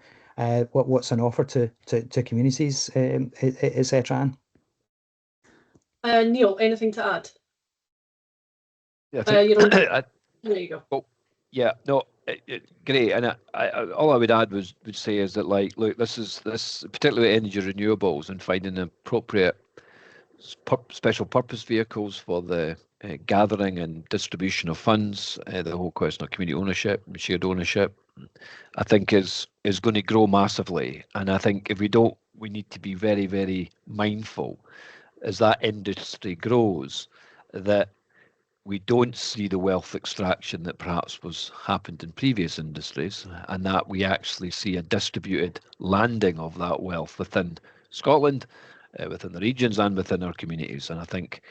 what's on offer to communities, etc. Neil, anything to add? Yeah, there you go. Well, yeah, no, great. And all I would add would say is that, like, look, this particularly energy renewables, and finding appropriate special purpose vehicles for the gathering and distribution of funds, the whole question of community ownership and shared ownership, I think is going to grow massively. And I think if we need to be very, very mindful as that industry grows, that we don't see the wealth extraction that perhaps happened in previous industries, and that we actually see a distributed landing of that wealth within Scotland, within the regions, and within our communities. And I think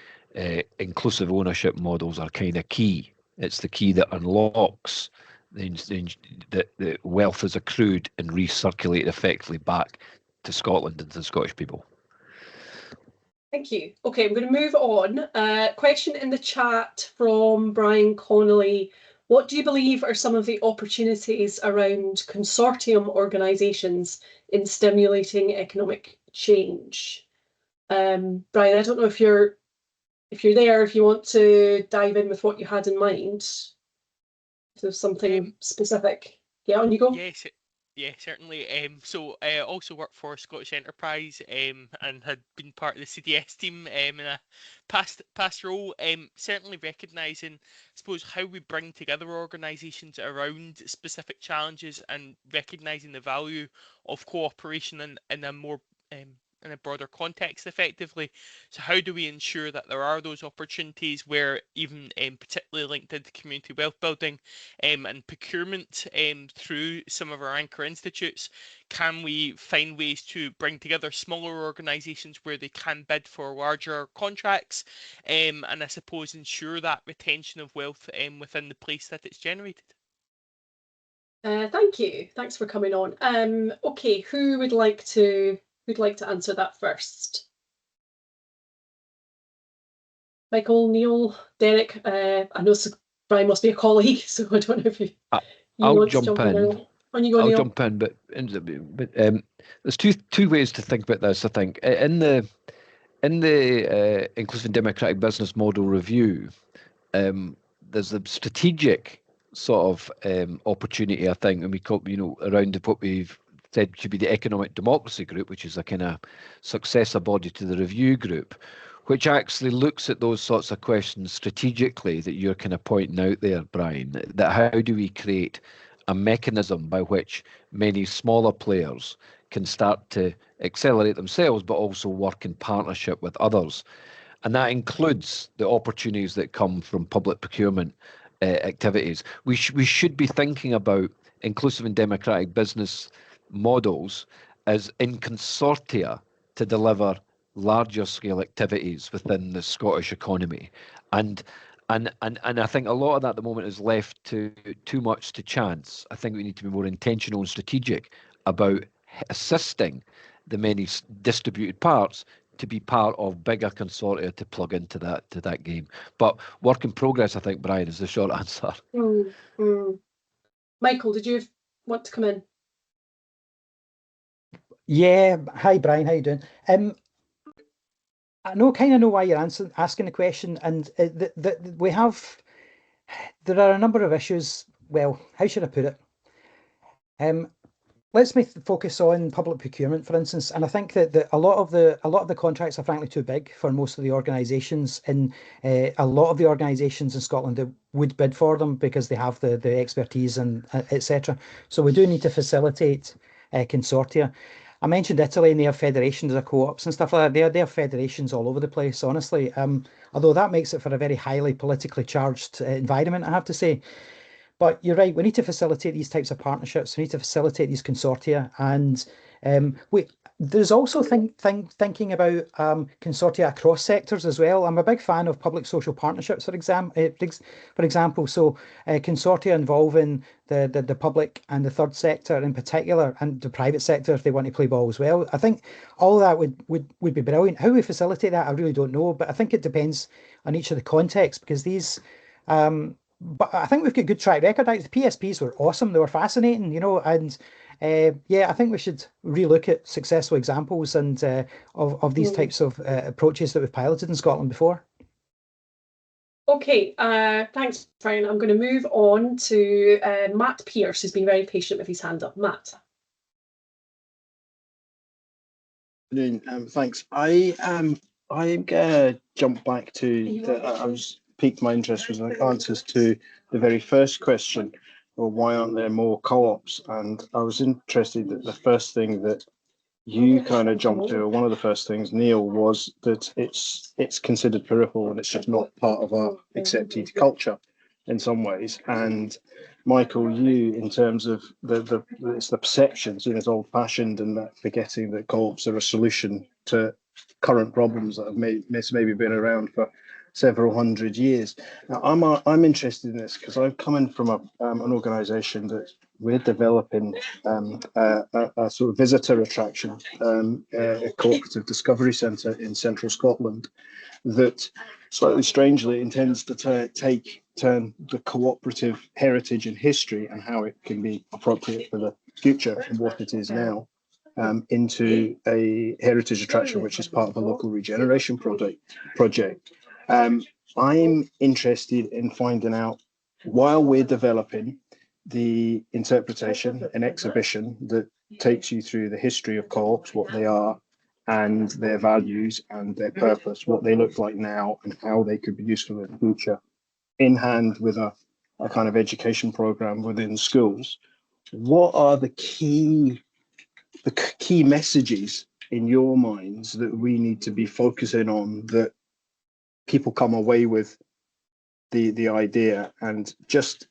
inclusive ownership models are kind of key. It's the key that unlocks the wealth is accrued and recirculated effectively back to Scotland and to the Scottish people. Thank you. Okay, I'm going to move on. Question in the chat from Brian Connolly. What do you believe are some of the opportunities around consortium organisations in stimulating economic change? Brian, I don't know if you're there, if you want to dive in with what you had in mind. If there's something specific. Yeah, on you go. Yes. Yeah, certainly. So I also work for Scottish Enterprise, and had been part of the CDS team in a past role. Certainly recognising, I suppose, how we bring together organisations around specific challenges, and recognising the value of cooperation in a more in a broader context effectively. So how do we ensure that there are those opportunities where, even particularly linked into community wealth building and procurement through some of our anchor institutes, can we find ways to bring together smaller organisations where they can bid for larger contracts, and I suppose ensure that retention of wealth within the place that it's generated? Thank you. Thanks for coming on. Okay, who would like to answer that first? Michael, Neil, Derek, I know Brian must be a colleague, so I don't know if you I'll want to jump jump in. in. On you go, I'll Neil. jump in, but there's two ways to think about this. I think in the inclusive and democratic business model review, there's a strategic sort of opportunity. I think, and we call around what we've said should be the economic democracy group, which is a kind of successor body to the review group, which actually looks at those sorts of questions strategically that you're kind of pointing out there, Brian. That how do we create a mechanism by which many smaller players can start to accelerate themselves, but also work in partnership with others. And that includes the opportunities that come from public procurement activities. We should be thinking about inclusive and democratic business models as in consortia to deliver larger scale activities within the Scottish economy. And I think a lot of that at the moment is left to too much to chance. I think we need to be more intentional and strategic about assisting the many distributed parts to be part of bigger consortia to plug into that game. But work in progress, I think, Brian, is the short answer. Michael, did you want to come in? Yeah, hi Brian, how you doing? I kind of know why you're asking the question, and there are a number of issues. Well, how should I put it? Let's focus on public procurement, for instance, and I think that a lot of the contracts are frankly too big for most of the organisations, and a lot of the organisations in Scotland that would bid for them because they have the expertise and etc. So we do need to facilitate consortia. I mentioned Italy, and they have federations of co-ops and stuff like that. They have federations all over the place, honestly. Although that makes it for a very highly politically charged environment, I have to say. But you're right, we need to facilitate these types of partnerships. We need to facilitate these consortia. And there's also thinking about consortia across sectors as well. I'm a big fan of public social partnerships, for example. So consortia involving the public and the third sector in particular, and the private sector if they want to play ball as well. I think all that would be brilliant. How we facilitate that, I really don't know. But I think it depends on each of the contexts, because these... but I think we've got good track record. The PSPs were awesome. They were fascinating, and yeah, I think we should relook at successful examples and of these types of approaches that we've piloted in Scotland before. Okay, thanks, Brian. I'm going to move on to Matt Pierce, who's been very patient with his hand up. Matt. Thanks. I'm gonna jump back to I was piqued my interest with the answers to the very first question, or why aren't there more co-ops? And I was interested that the first thing that you kind of jumped to, or one of the first things, Neil, was that it's considered peripheral and it's just not part of our accepted culture in some ways. And Michael, you, in terms of it's the perceptions, it's old-fashioned, and that forgetting that co-ops are a solution to current problems that have maybe been around for several hundred years. Now, I'm interested in this because I'm coming from an organisation that we're developing a sort of visitor attraction, a cooperative discovery centre in central Scotland that slightly strangely intends to turn the cooperative heritage and history and how it can be appropriate for the future and what it is now into a heritage attraction, which is part of a local regeneration project. I'm interested in finding out, while we're developing the interpretation and exhibition that takes you through the history of co-ops, what they are, and their values and their purpose, what they look like now and how they could be useful in the future, in hand with a kind of education program within schools. What are the key messages in your minds that we need to be focusing on, that people come away with the idea? And just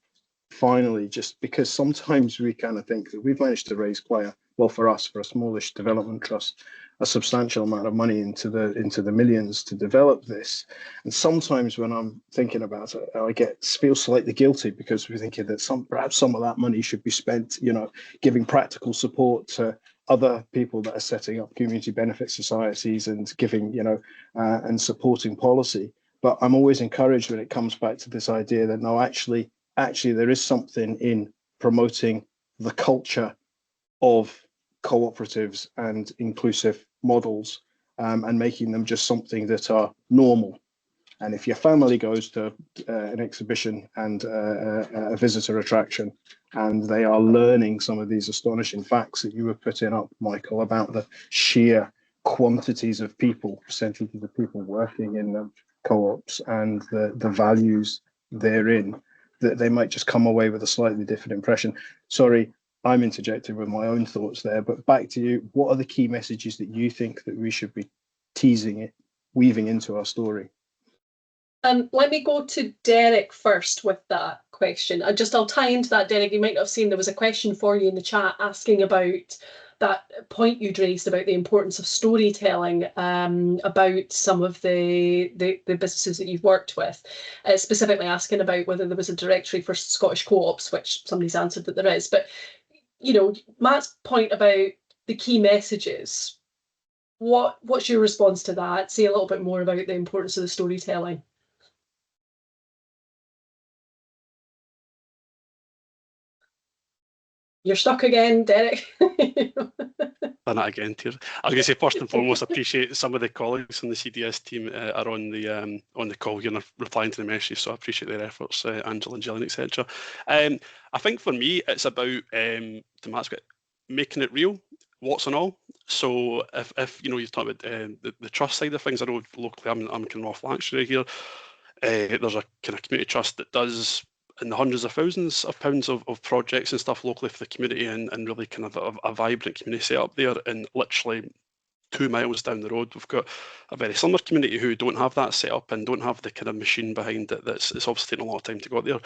finally, just because sometimes we kind of think that we've managed to raise quite for a smallish development trust, a substantial amount of money into the millions to develop this. And sometimes when I'm thinking about it, I feel slightly guilty, because we're thinking that perhaps some of that money should be spent, giving practical support to other people that are setting up community benefit societies and giving, and supporting policy. But I'm always encouraged when it comes back to this idea that no, actually there is something in promoting the culture of cooperatives and inclusive models, and making them just something that are normal. And if your family goes to an exhibition and a visitor attraction, and they are learning some of these astonishing facts that you were putting up, Michael, about the sheer quantities of people, percentages of people working in the co-ops and the values therein, that they might just come away with a slightly different impression. Sorry, I'm interjecting with my own thoughts there, but back to you. What are the key messages that you think that we should be weaving into our story? Let me go to Derek first with that question. I'll tie into that, Derek. You might not have seen there was a question for you in the chat asking about that point you'd raised about the importance of storytelling, about some of the businesses that you've worked with, specifically asking about whether there was a directory for Scottish co-ops, which somebody's answered that there is. But, you know, Matt's point about the key messages, what's your response to that? Say a little bit more about the importance of the storytelling. You're stuck again, Derek. Done that again, Tier. I was going to say, first and foremost, appreciate some of the colleagues on the CDS team are on the call here and are replying to the messages, so I appreciate their efforts, Angela and Gillian, etc. I think for me, it's about, to Matt's bit, making it real, what's and all. So if you know, you're talking about the trust side of things, I know locally I'm kind of North Lanarkshire here. There's a kind of community trust that does in the hundreds of thousands of pounds of projects and stuff locally for the community, and really kind of a vibrant community set up there. And literally 2 miles down the road, we've got a very similar community who don't have that set up and don't have the kind of machine behind it. It's obviously taking a lot of time to go there.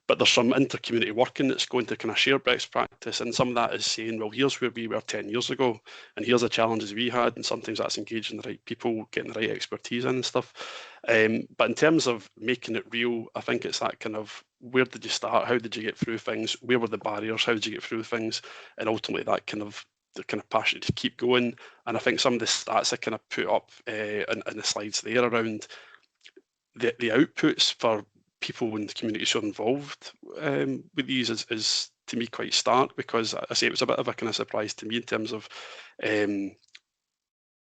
But there's some inter-community working that's going to kind of share best practice, and some of that is saying, well, here's where we were 10 years ago, and here's the challenges we had, and sometimes that's engaging the right people, getting the right expertise in and stuff. But in terms of making it real, I think it's that kind of, where did you start? How did you get through things? Where were the barriers? How did you get through things? And ultimately that kind of, the kind of passion to keep going. And I think some of the stats I kind of put up in the slides there around the outputs for people in the communities who are involved with these is to me quite stark, because I say it was a bit of a kind of surprise to me in terms of the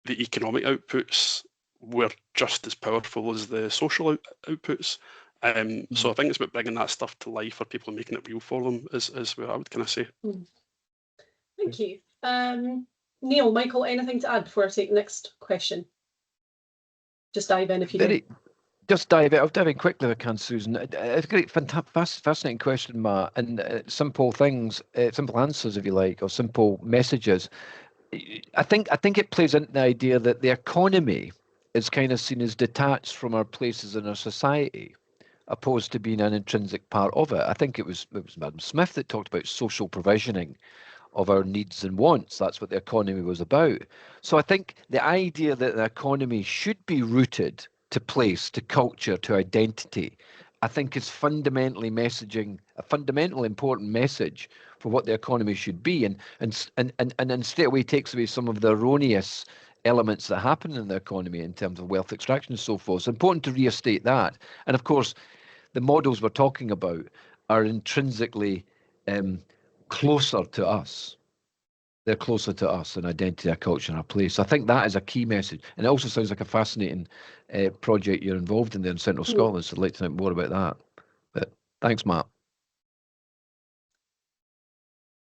economic outputs were just as powerful as the social outputs. So I think it's about bringing that stuff to life for people and making it real for them is what I would kind of say. Thank you. Neil, Michael, anything to add before I take the next question? Just dive in if you do. Just dive in. I'll dive in quickly if I can, Susan. It's a great, fascinating question, Matt, and simple things, simple answers, if you like, or simple messages. I think it plays into the idea that the economy is kind of seen as detached from our places in our society, opposed to being an intrinsic part of it. I think it was Madam Smith that talked about social provisioning of our needs and wants. That's what the economy was about. So I think the idea that the economy should be rooted to place, to culture, to identity, I think is fundamentally messaging, a fundamental important message for what the economy should be, and straight away takes away some of the erroneous elements that happen in the economy in terms of wealth extraction and so forth. So important to restate that. And of course, the models we're talking about are intrinsically closer to us. They're closer to us in identity, our culture, and our place. So I think that is a key message. And it also sounds like a fascinating project you're involved in there in Central Scotland. So I'd like to know more about that. But thanks, Matt.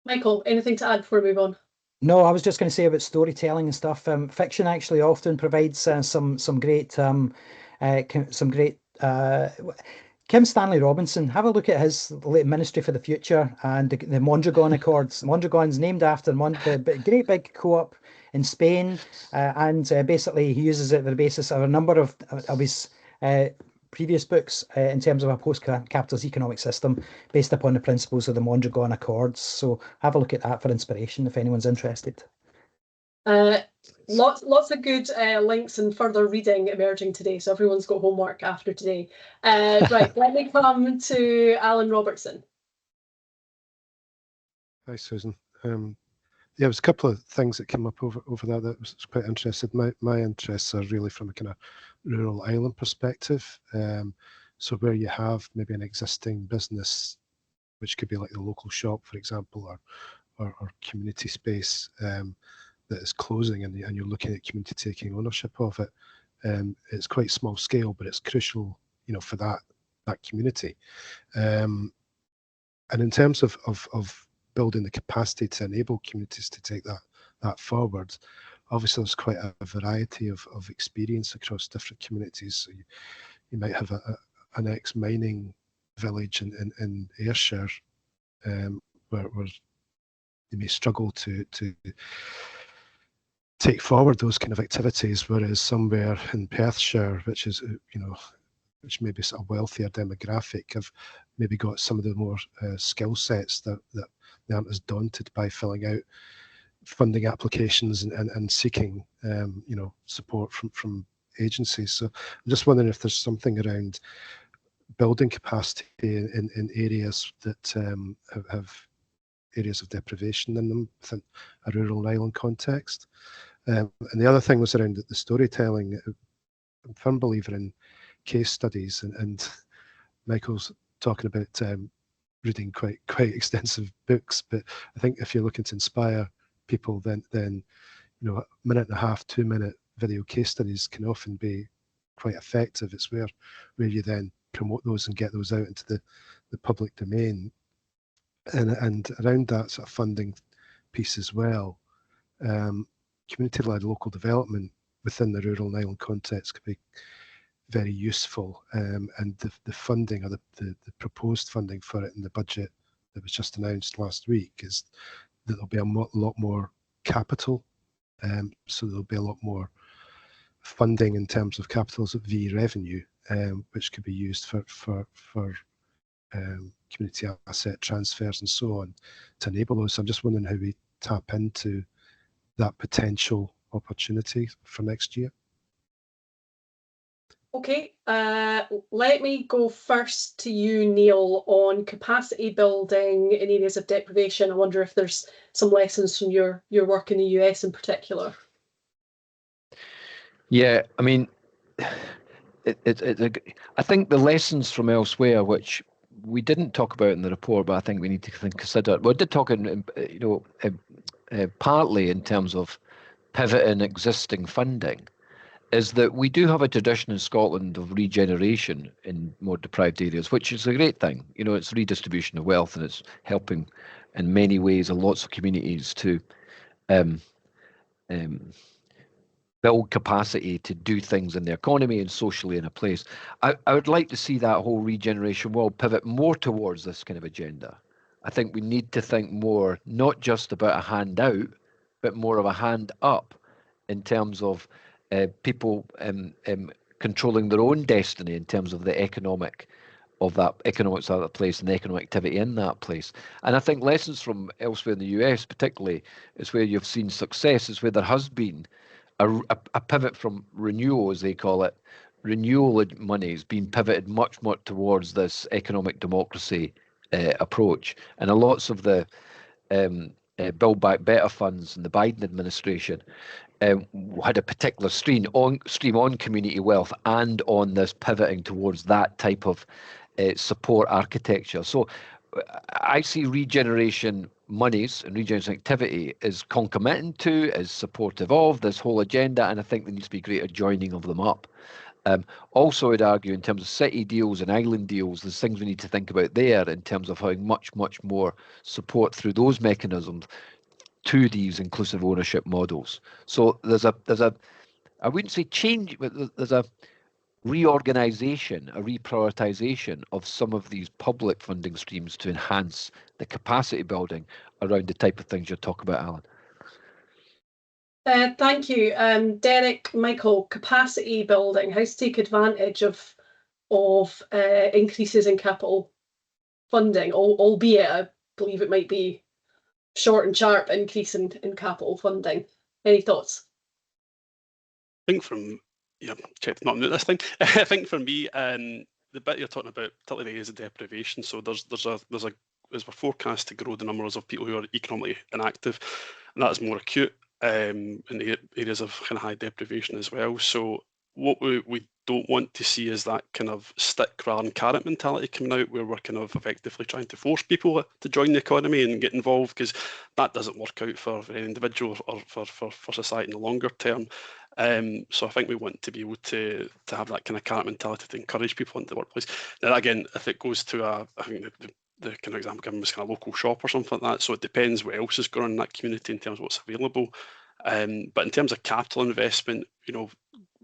Michael, anything to add before we move on? No, I was just going to say about storytelling and stuff. Fiction actually often provides some great Kim Stanley Robinson, have a look at his late Ministry for the Future and the Mondragon Accords. Mondragon's named after the great big co-op in Spain, and basically he uses it for the basis of a number of his previous books in terms of a post-capitalist economic system based upon the principles of the Mondragon Accords. So have a look at that for inspiration if anyone's interested. Lots of good links and further reading emerging today, so everyone's got homework after today. Right, let me come to Alan Robertson. Hi, Susan. yeah, there's a couple of things that came up over that was quite interested. My interests are really from a kind of rural island perspective. So where you have maybe an existing business, which could be like the local shop, for example, or community space that is closing, and you're looking at community taking ownership of it. It's quite small scale, but it's crucial, you know, for that community. And in terms of building the capacity to enable communities to take that forward, obviously there's quite a variety of experience across different communities. So you might have an ex-mining village in Ayrshire where they may struggle to take forward those kind of activities, whereas somewhere in Perthshire, which is, you know, which maybe is a wealthier demographic, have maybe got some of the more skill sets that they aren't as daunted by filling out funding applications and seeking, you know, support from agencies. So I'm just wondering if there's something around building capacity in areas that have areas of deprivation in them within a rural island context. And the other thing was around the storytelling. I'm a firm believer in case studies, and Michael's talking about reading quite extensive books, but I think if you're looking to inspire people, then you know, a minute and a half, 2 minute video case studies can often be quite effective. It's where you then promote those and get those out into the public domain, and around that sort of funding piece as well. Community-led local development within the rural and island context could be very useful, and the funding, or the proposed funding for it in the budget that was just announced last week, is that there'll be a lot more capital, so there'll be a lot more funding in terms of capitals v revenue, which could be used for community asset transfers and so on to enable those. So I'm just wondering how we tap into that potential opportunity for next year. Okay, let me go first to you, Neil, on capacity building in areas of deprivation. I wonder if there's some lessons from your work in the US in particular. Yeah, I mean, I think the lessons from elsewhere, which we didn't talk about in the report, but I think we need to consider. Well, I did talk in, you know, partly in terms of pivoting existing funding, is that we do have a tradition in Scotland of regeneration in more deprived areas, which is a great thing. You know, it's redistribution of wealth, and it's helping in many ways lots of communities to build capacity to do things in the economy and socially in a place. I would like to see that whole regeneration world pivot more towards this kind of agenda. I think we need to think more, not just about a handout, but more of a hand up in terms of people controlling their own destiny in terms of the economics of that place and the economic activity in that place. And I think lessons from elsewhere in the US particularly is where you've seen success, is where there has been a pivot from renewal, as they call it. Renewal monies being pivoted much more towards this economic democracy approach. And lots of the Build Back Better funds in the Biden administration had a particular stream on community wealth and on this pivoting towards that type of support architecture. So I see regeneration monies and regeneration activity is concomitant to, is supportive of this whole agenda, and I think there needs to be greater joining of them up. Also, I'd argue in terms of city deals and island deals, there's things we need to think about there in terms of having much more support through those mechanisms to these inclusive ownership models. So there's a I wouldn't say change, but there's a reorganization, a reprioritization of some of these public funding streams to enhance the capacity building around the type of things you're talking about, Alan. Thank you. Derek, Michael, capacity building, how to take advantage of increases in capital funding, albeit I believe it might be short and sharp increase in capital funding. Any thoughts? I think from, yeah, check not mute this thing. I think for me, the bit you're talking about, particularly the areas of deprivation, so there's we're forecast to grow the numbers of people who are economically inactive. and that's more acute in the areas of kind of high deprivation as well. So what we don't want to see is that kind of stick rather than carrot mentality coming out, where we're kind of effectively trying to force people to join the economy and get involved, because that doesn't work out for any individual or for society in the longer term. So I think we want to be able to have that kind of carrot mentality to encourage people into the workplace. Now again, if it goes to I think the kind of example given was kind of local shop or something like that. So it depends what else is going on in that community in terms of what's available. But in terms of capital investment, you know,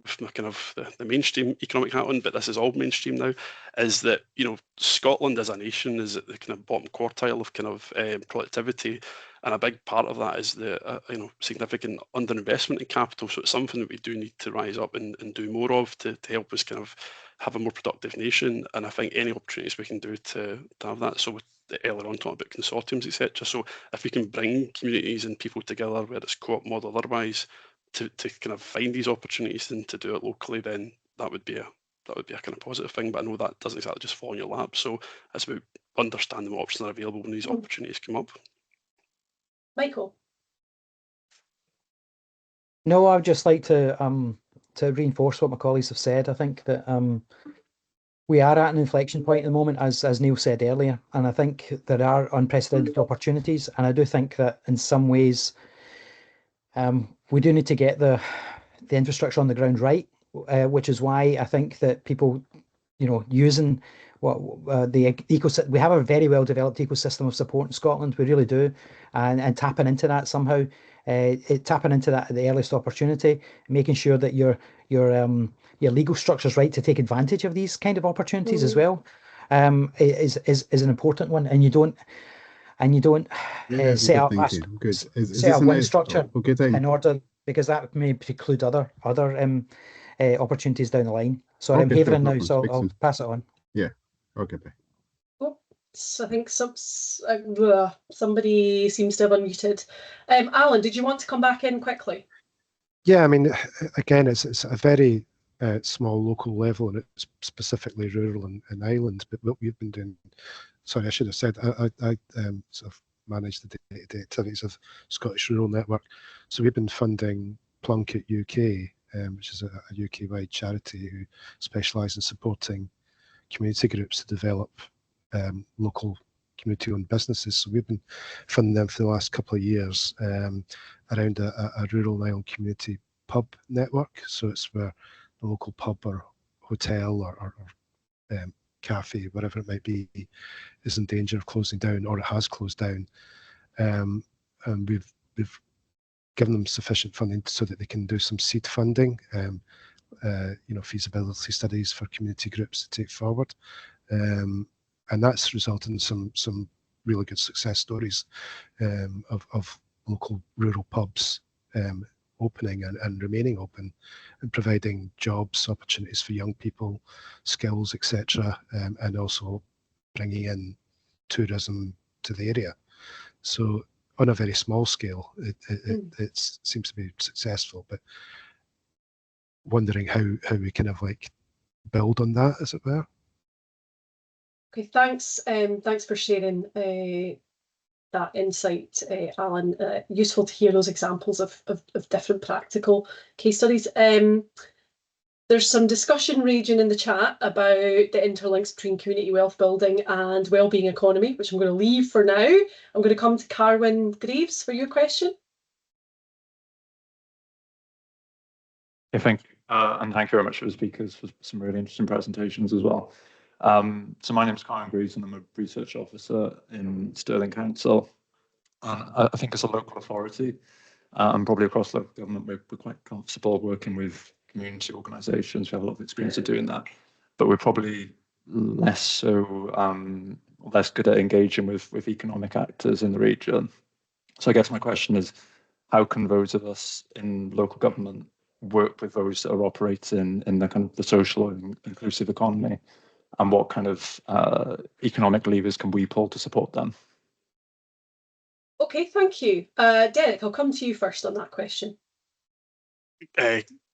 from kind of the mainstream economic hat on, but this is all mainstream now, is that, you know, Scotland as a nation is at the kind of bottom quartile of kind of productivity, and a big part of that is the you know, significant underinvestment in capital. So it's something that we do need to rise up and do more of to help us kind of have a more productive nation. And I think any opportunities we can do to have that. So with earlier on talking about consortiums, etc. So if we can bring communities and people together, whether it's co-op model or otherwise, to kind of find these opportunities and to do it locally, then that would be a kind of positive thing. But I know that doesn't exactly just fall in your lap. So it's about understanding what options are available when these opportunities come up. Michael. No, I'd just like to reinforce what my colleagues have said. I think that we are at an inflection point at the moment, as Neil said earlier, and I think there are unprecedented opportunities. And I do think that in some ways, we do need to get the infrastructure on the ground right, which is why I think that people, you know, using the ecosystem, we have a very well developed ecosystem of support in Scotland, we really do, and tapping into that somehow, tapping into that at the earliest opportunity, making sure that your legal structure's right to take advantage of these kind of opportunities as well, is an important one, and you don't set up one structure in order, because that may preclude other opportunities down the line. Sorry, I'm havering now, so I'll pass it on. Yeah. Okay. So I think somebody seems to have unmuted. Alan, did you want to come back in quickly? Yeah, I mean, again, it's a very small local level, and it's specifically rural and island. But what we've been doing, sorry, I should have said, I sort of manage the day-to-day activities of Scottish Rural Network. So we've been funding Plunkett UK, which is a UK-wide charity who specialise in supporting community groups to develop local community-owned businesses. So we've been funding them for the last couple of years around a rural island community pub network. So it's where the local pub or hotel or cafe, whatever it might be, is in danger of closing down, or it has closed down. And we've given them sufficient funding so that they can do some seed funding, feasibility studies for community groups to take forward. And that's resulted in some really good success stories of local rural pubs opening and remaining open, and providing jobs, opportunities for young people, skills, etc., and also bringing in tourism to the area. So on a very small scale, it seems to be successful, but wondering how we kind of like build on that, as it were. Okay, thanks. Thanks for sharing that insight, Alan. Useful to hear those examples of different practical case studies. There's some discussion raging in the chat about the interlinks between community wealth building and wellbeing economy, which I'm going to leave for now. I'm going to come to Carwyn Graves for your question. Yeah, thank you. And thank you very much for the speakers for some really interesting presentations as well. So my name is Carwyn Graves, and I'm a research officer in Stirling Council. I think as a local authority, and probably across local government, we're quite comfortable working with community organisations. We have a lot of experience of doing that, but we're probably less good at engaging with economic actors in the region. So I guess my question is, how can those of us in local government work with those that are operating in the kind of the social and inclusive economy, and what kind of economic levers can we pull to support them? Okay, thank you. Derek, I'll come to you first on that question.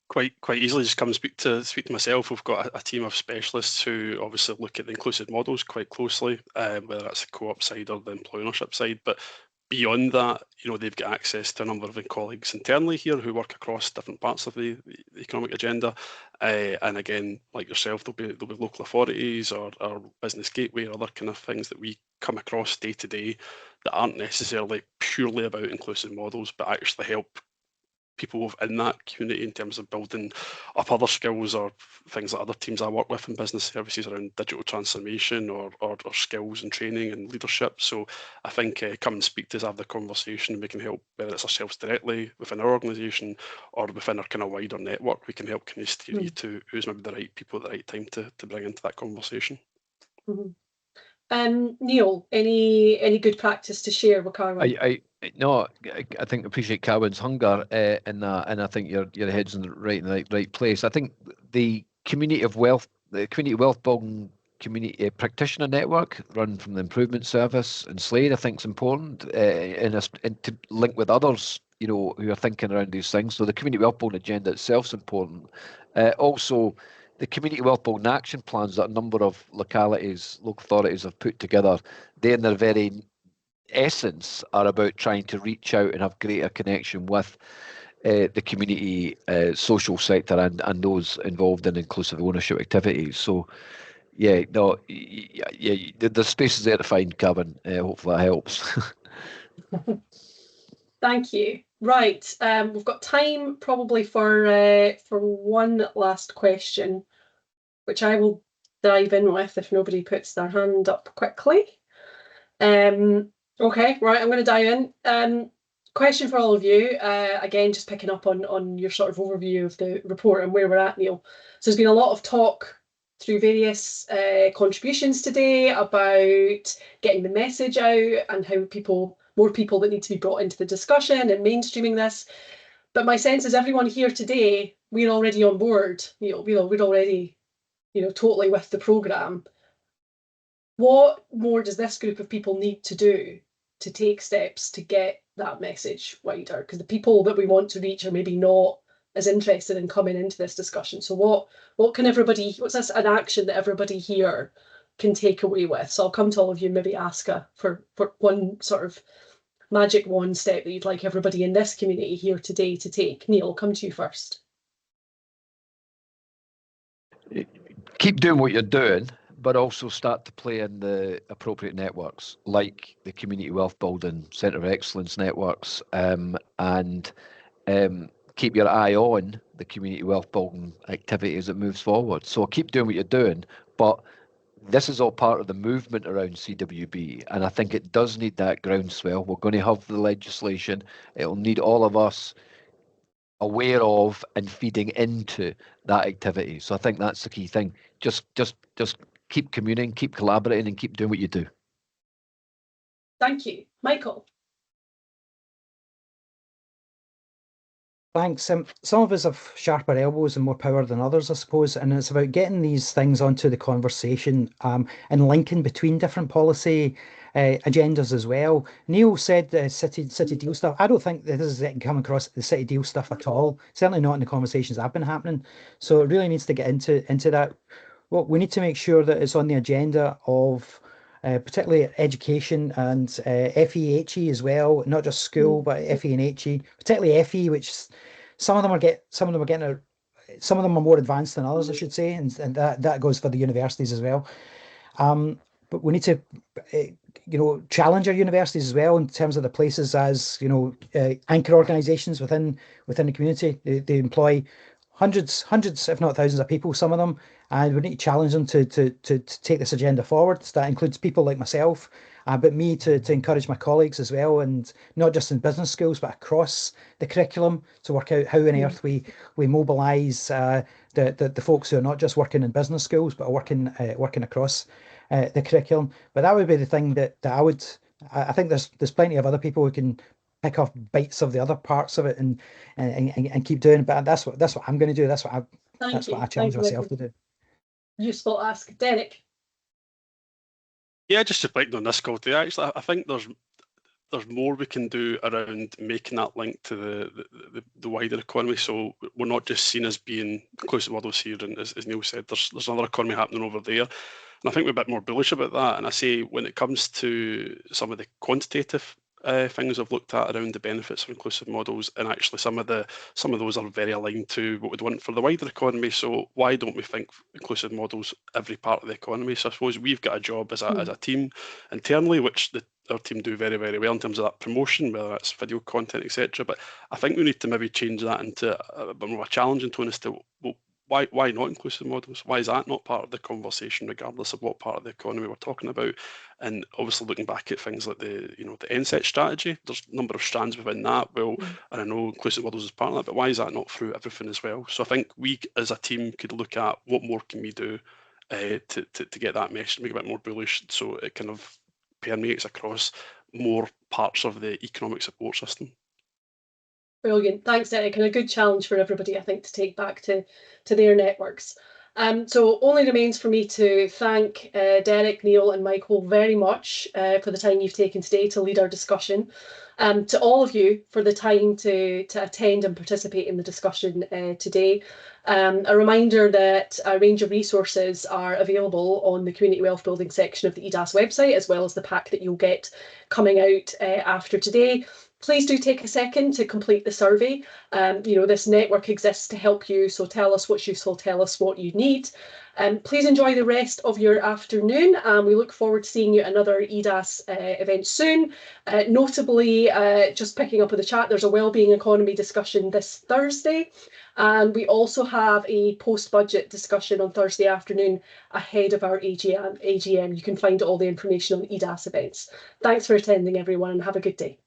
Quite easily, just come and speak to myself. We've got a team of specialists who obviously look at the inclusive models quite closely, whether that's the co-op side or the employee ownership side. But beyond that, they've got access to a number of colleagues internally here who work across different parts of the economic agenda. And again, like yourself, there'll be local authorities or business gateway or other kind of things that we come across day to day that aren't necessarily purely about inclusive models, but actually help people within that community in terms of building up other skills or things that other teams I work with in business services around digital transformation or skills and training and leadership. So I think come and speak to us, have the conversation, and we can help, whether it's ourselves directly within our organisation or within our kind of wider network, we can help kind of steer you to who's maybe the right people at the right time to bring into that conversation. Neil, any good practice to share with Carwyn? I think appreciate Carwyn's hunger in that, and I think your head's in the right place. I think the community wealth building community practitioner network run from the Improvement Service in Slade, I think is important, and to link with others, who are thinking around these things. So the community wealth building agenda itself is important. Also, the community wealth building action plans that a number of local authorities have put together, they in their very essence are about trying to reach out and have greater connection with the community social sector and those involved in inclusive ownership activities. So there's spaces there to find, Kevin. Hopefully that helps. Thank you. Right, we've got time probably for one last question, which I will dive in with if nobody puts their hand up quickly. Okay, right, I'm going to dive in. Question for all of you, again, just picking up on your sort of overview of the report and where we're at, Neil. So there's been a lot of talk through various contributions today about getting the message out and how more people that need to be brought into the discussion and mainstreaming this. But my sense is everyone here today, we're already on board, we're already, totally with the programme. What more does this group of people need to do to take steps to get that message wider? Because the people that we want to reach are maybe not as interested in coming into this discussion. So what's an action that everybody here can take away with? So I'll come to all of you, maybe Aska, for one sort of magic wand step that you'd like everybody in this community here today to take. Neil, I'll come to you first. Keep doing what you're doing, but also start to play in the appropriate networks, like the Community Wealth Building Centre of Excellence networks, and keep your eye on the community wealth building activity as it moves forward. So keep doing what you're doing, but this is all part of the movement around CWB, and I think it does need that groundswell. We're going to have the legislation. It'll need all of us aware of and feeding into that activity. So I think that's the key thing. Just keep communing, keep collaborating, and keep doing what you do. Thank you. Michael. Thanks. Some of us have sharper elbows and more power than others, I suppose, and it's about getting these things onto the conversation and linking between different policy agendas as well. Neil said the city deal stuff. I don't think that this is coming across the city deal stuff at all. Certainly not in the conversations that have been happening. So it really needs to get into that. Well, we need to make sure that it's on the agenda of particularly education and FE/HE as well, not just school, but FE and HE, particularly FE, which some of them are more advanced than others, I should say, and that goes for the universities as well. But we need to, challenge our universities as well in terms of the places as, anchor organisations within the community. They employ hundreds, if not thousands of people, some of them, and we need to challenge them to take this agenda forward. So that includes people like myself, but me to encourage my colleagues as well, and not just in business schools, but across the curriculum to work out how on earth we mobilise the folks who are not just working in business schools, but are working across the curriculum. But that would be the thing that I think there's plenty of other people who can pick off bites of the other parts of it and keep doing. But that's what I'm going to do. That's what I challenge myself to do. Useful ask, Derek. Yeah, just reflecting on this call today, actually, I think there's more we can do around making that link to the wider economy. So we're not just seen as being inclusive models here, and as Neil said, there's another economy happening over there. And I think we're a bit more bullish about that. And I say when it comes to some of the quantitative things I've looked at around the benefits of inclusive models, and actually some of those are very aligned to what we'd want for the wider economy. So why don't we think inclusive models every part of the economy? So I suppose we've got a job as a team internally, which our team do very, very well in terms of that promotion, whether that's video content, etc. But I think we need to maybe change that into a bit more of a challenging tone as to, well, why not inclusive models? Why is that not part of the conversation, regardless of what part of the economy we're talking about? And obviously looking back at things like the NSET strategy, there's a number of strands within that. Well, and I know inclusive models is part of that, but why is that not through everything as well? So I think we as a team could look at what more can we do to get that message, make it a bit more bullish, so it kind of permeates across more parts of the economic support system. Brilliant. Thanks, Eric, and a good challenge for everybody, I think, to take back to their networks. So only remains for me to thank Derek, Neil and Michael very much for the time you've taken today to lead our discussion. To all of you for the time to attend and participate in the discussion today. A reminder that a range of resources are available on the Community Wealth Building section of the EDAS website, as well as the pack that you'll get coming out after today. Please do take a second to complete the survey. This network exists to help you, so tell us what's useful, tell us what you need. Please enjoy the rest of your afternoon, and we look forward to seeing you at another EDAS event soon. Notably, just picking up with the chat, there's a wellbeing economy discussion this Thursday, and we also have a post-budget discussion on Thursday afternoon ahead of our AGM. You can find all the information on EDAS events. Thanks for attending, everyone, and have a good day.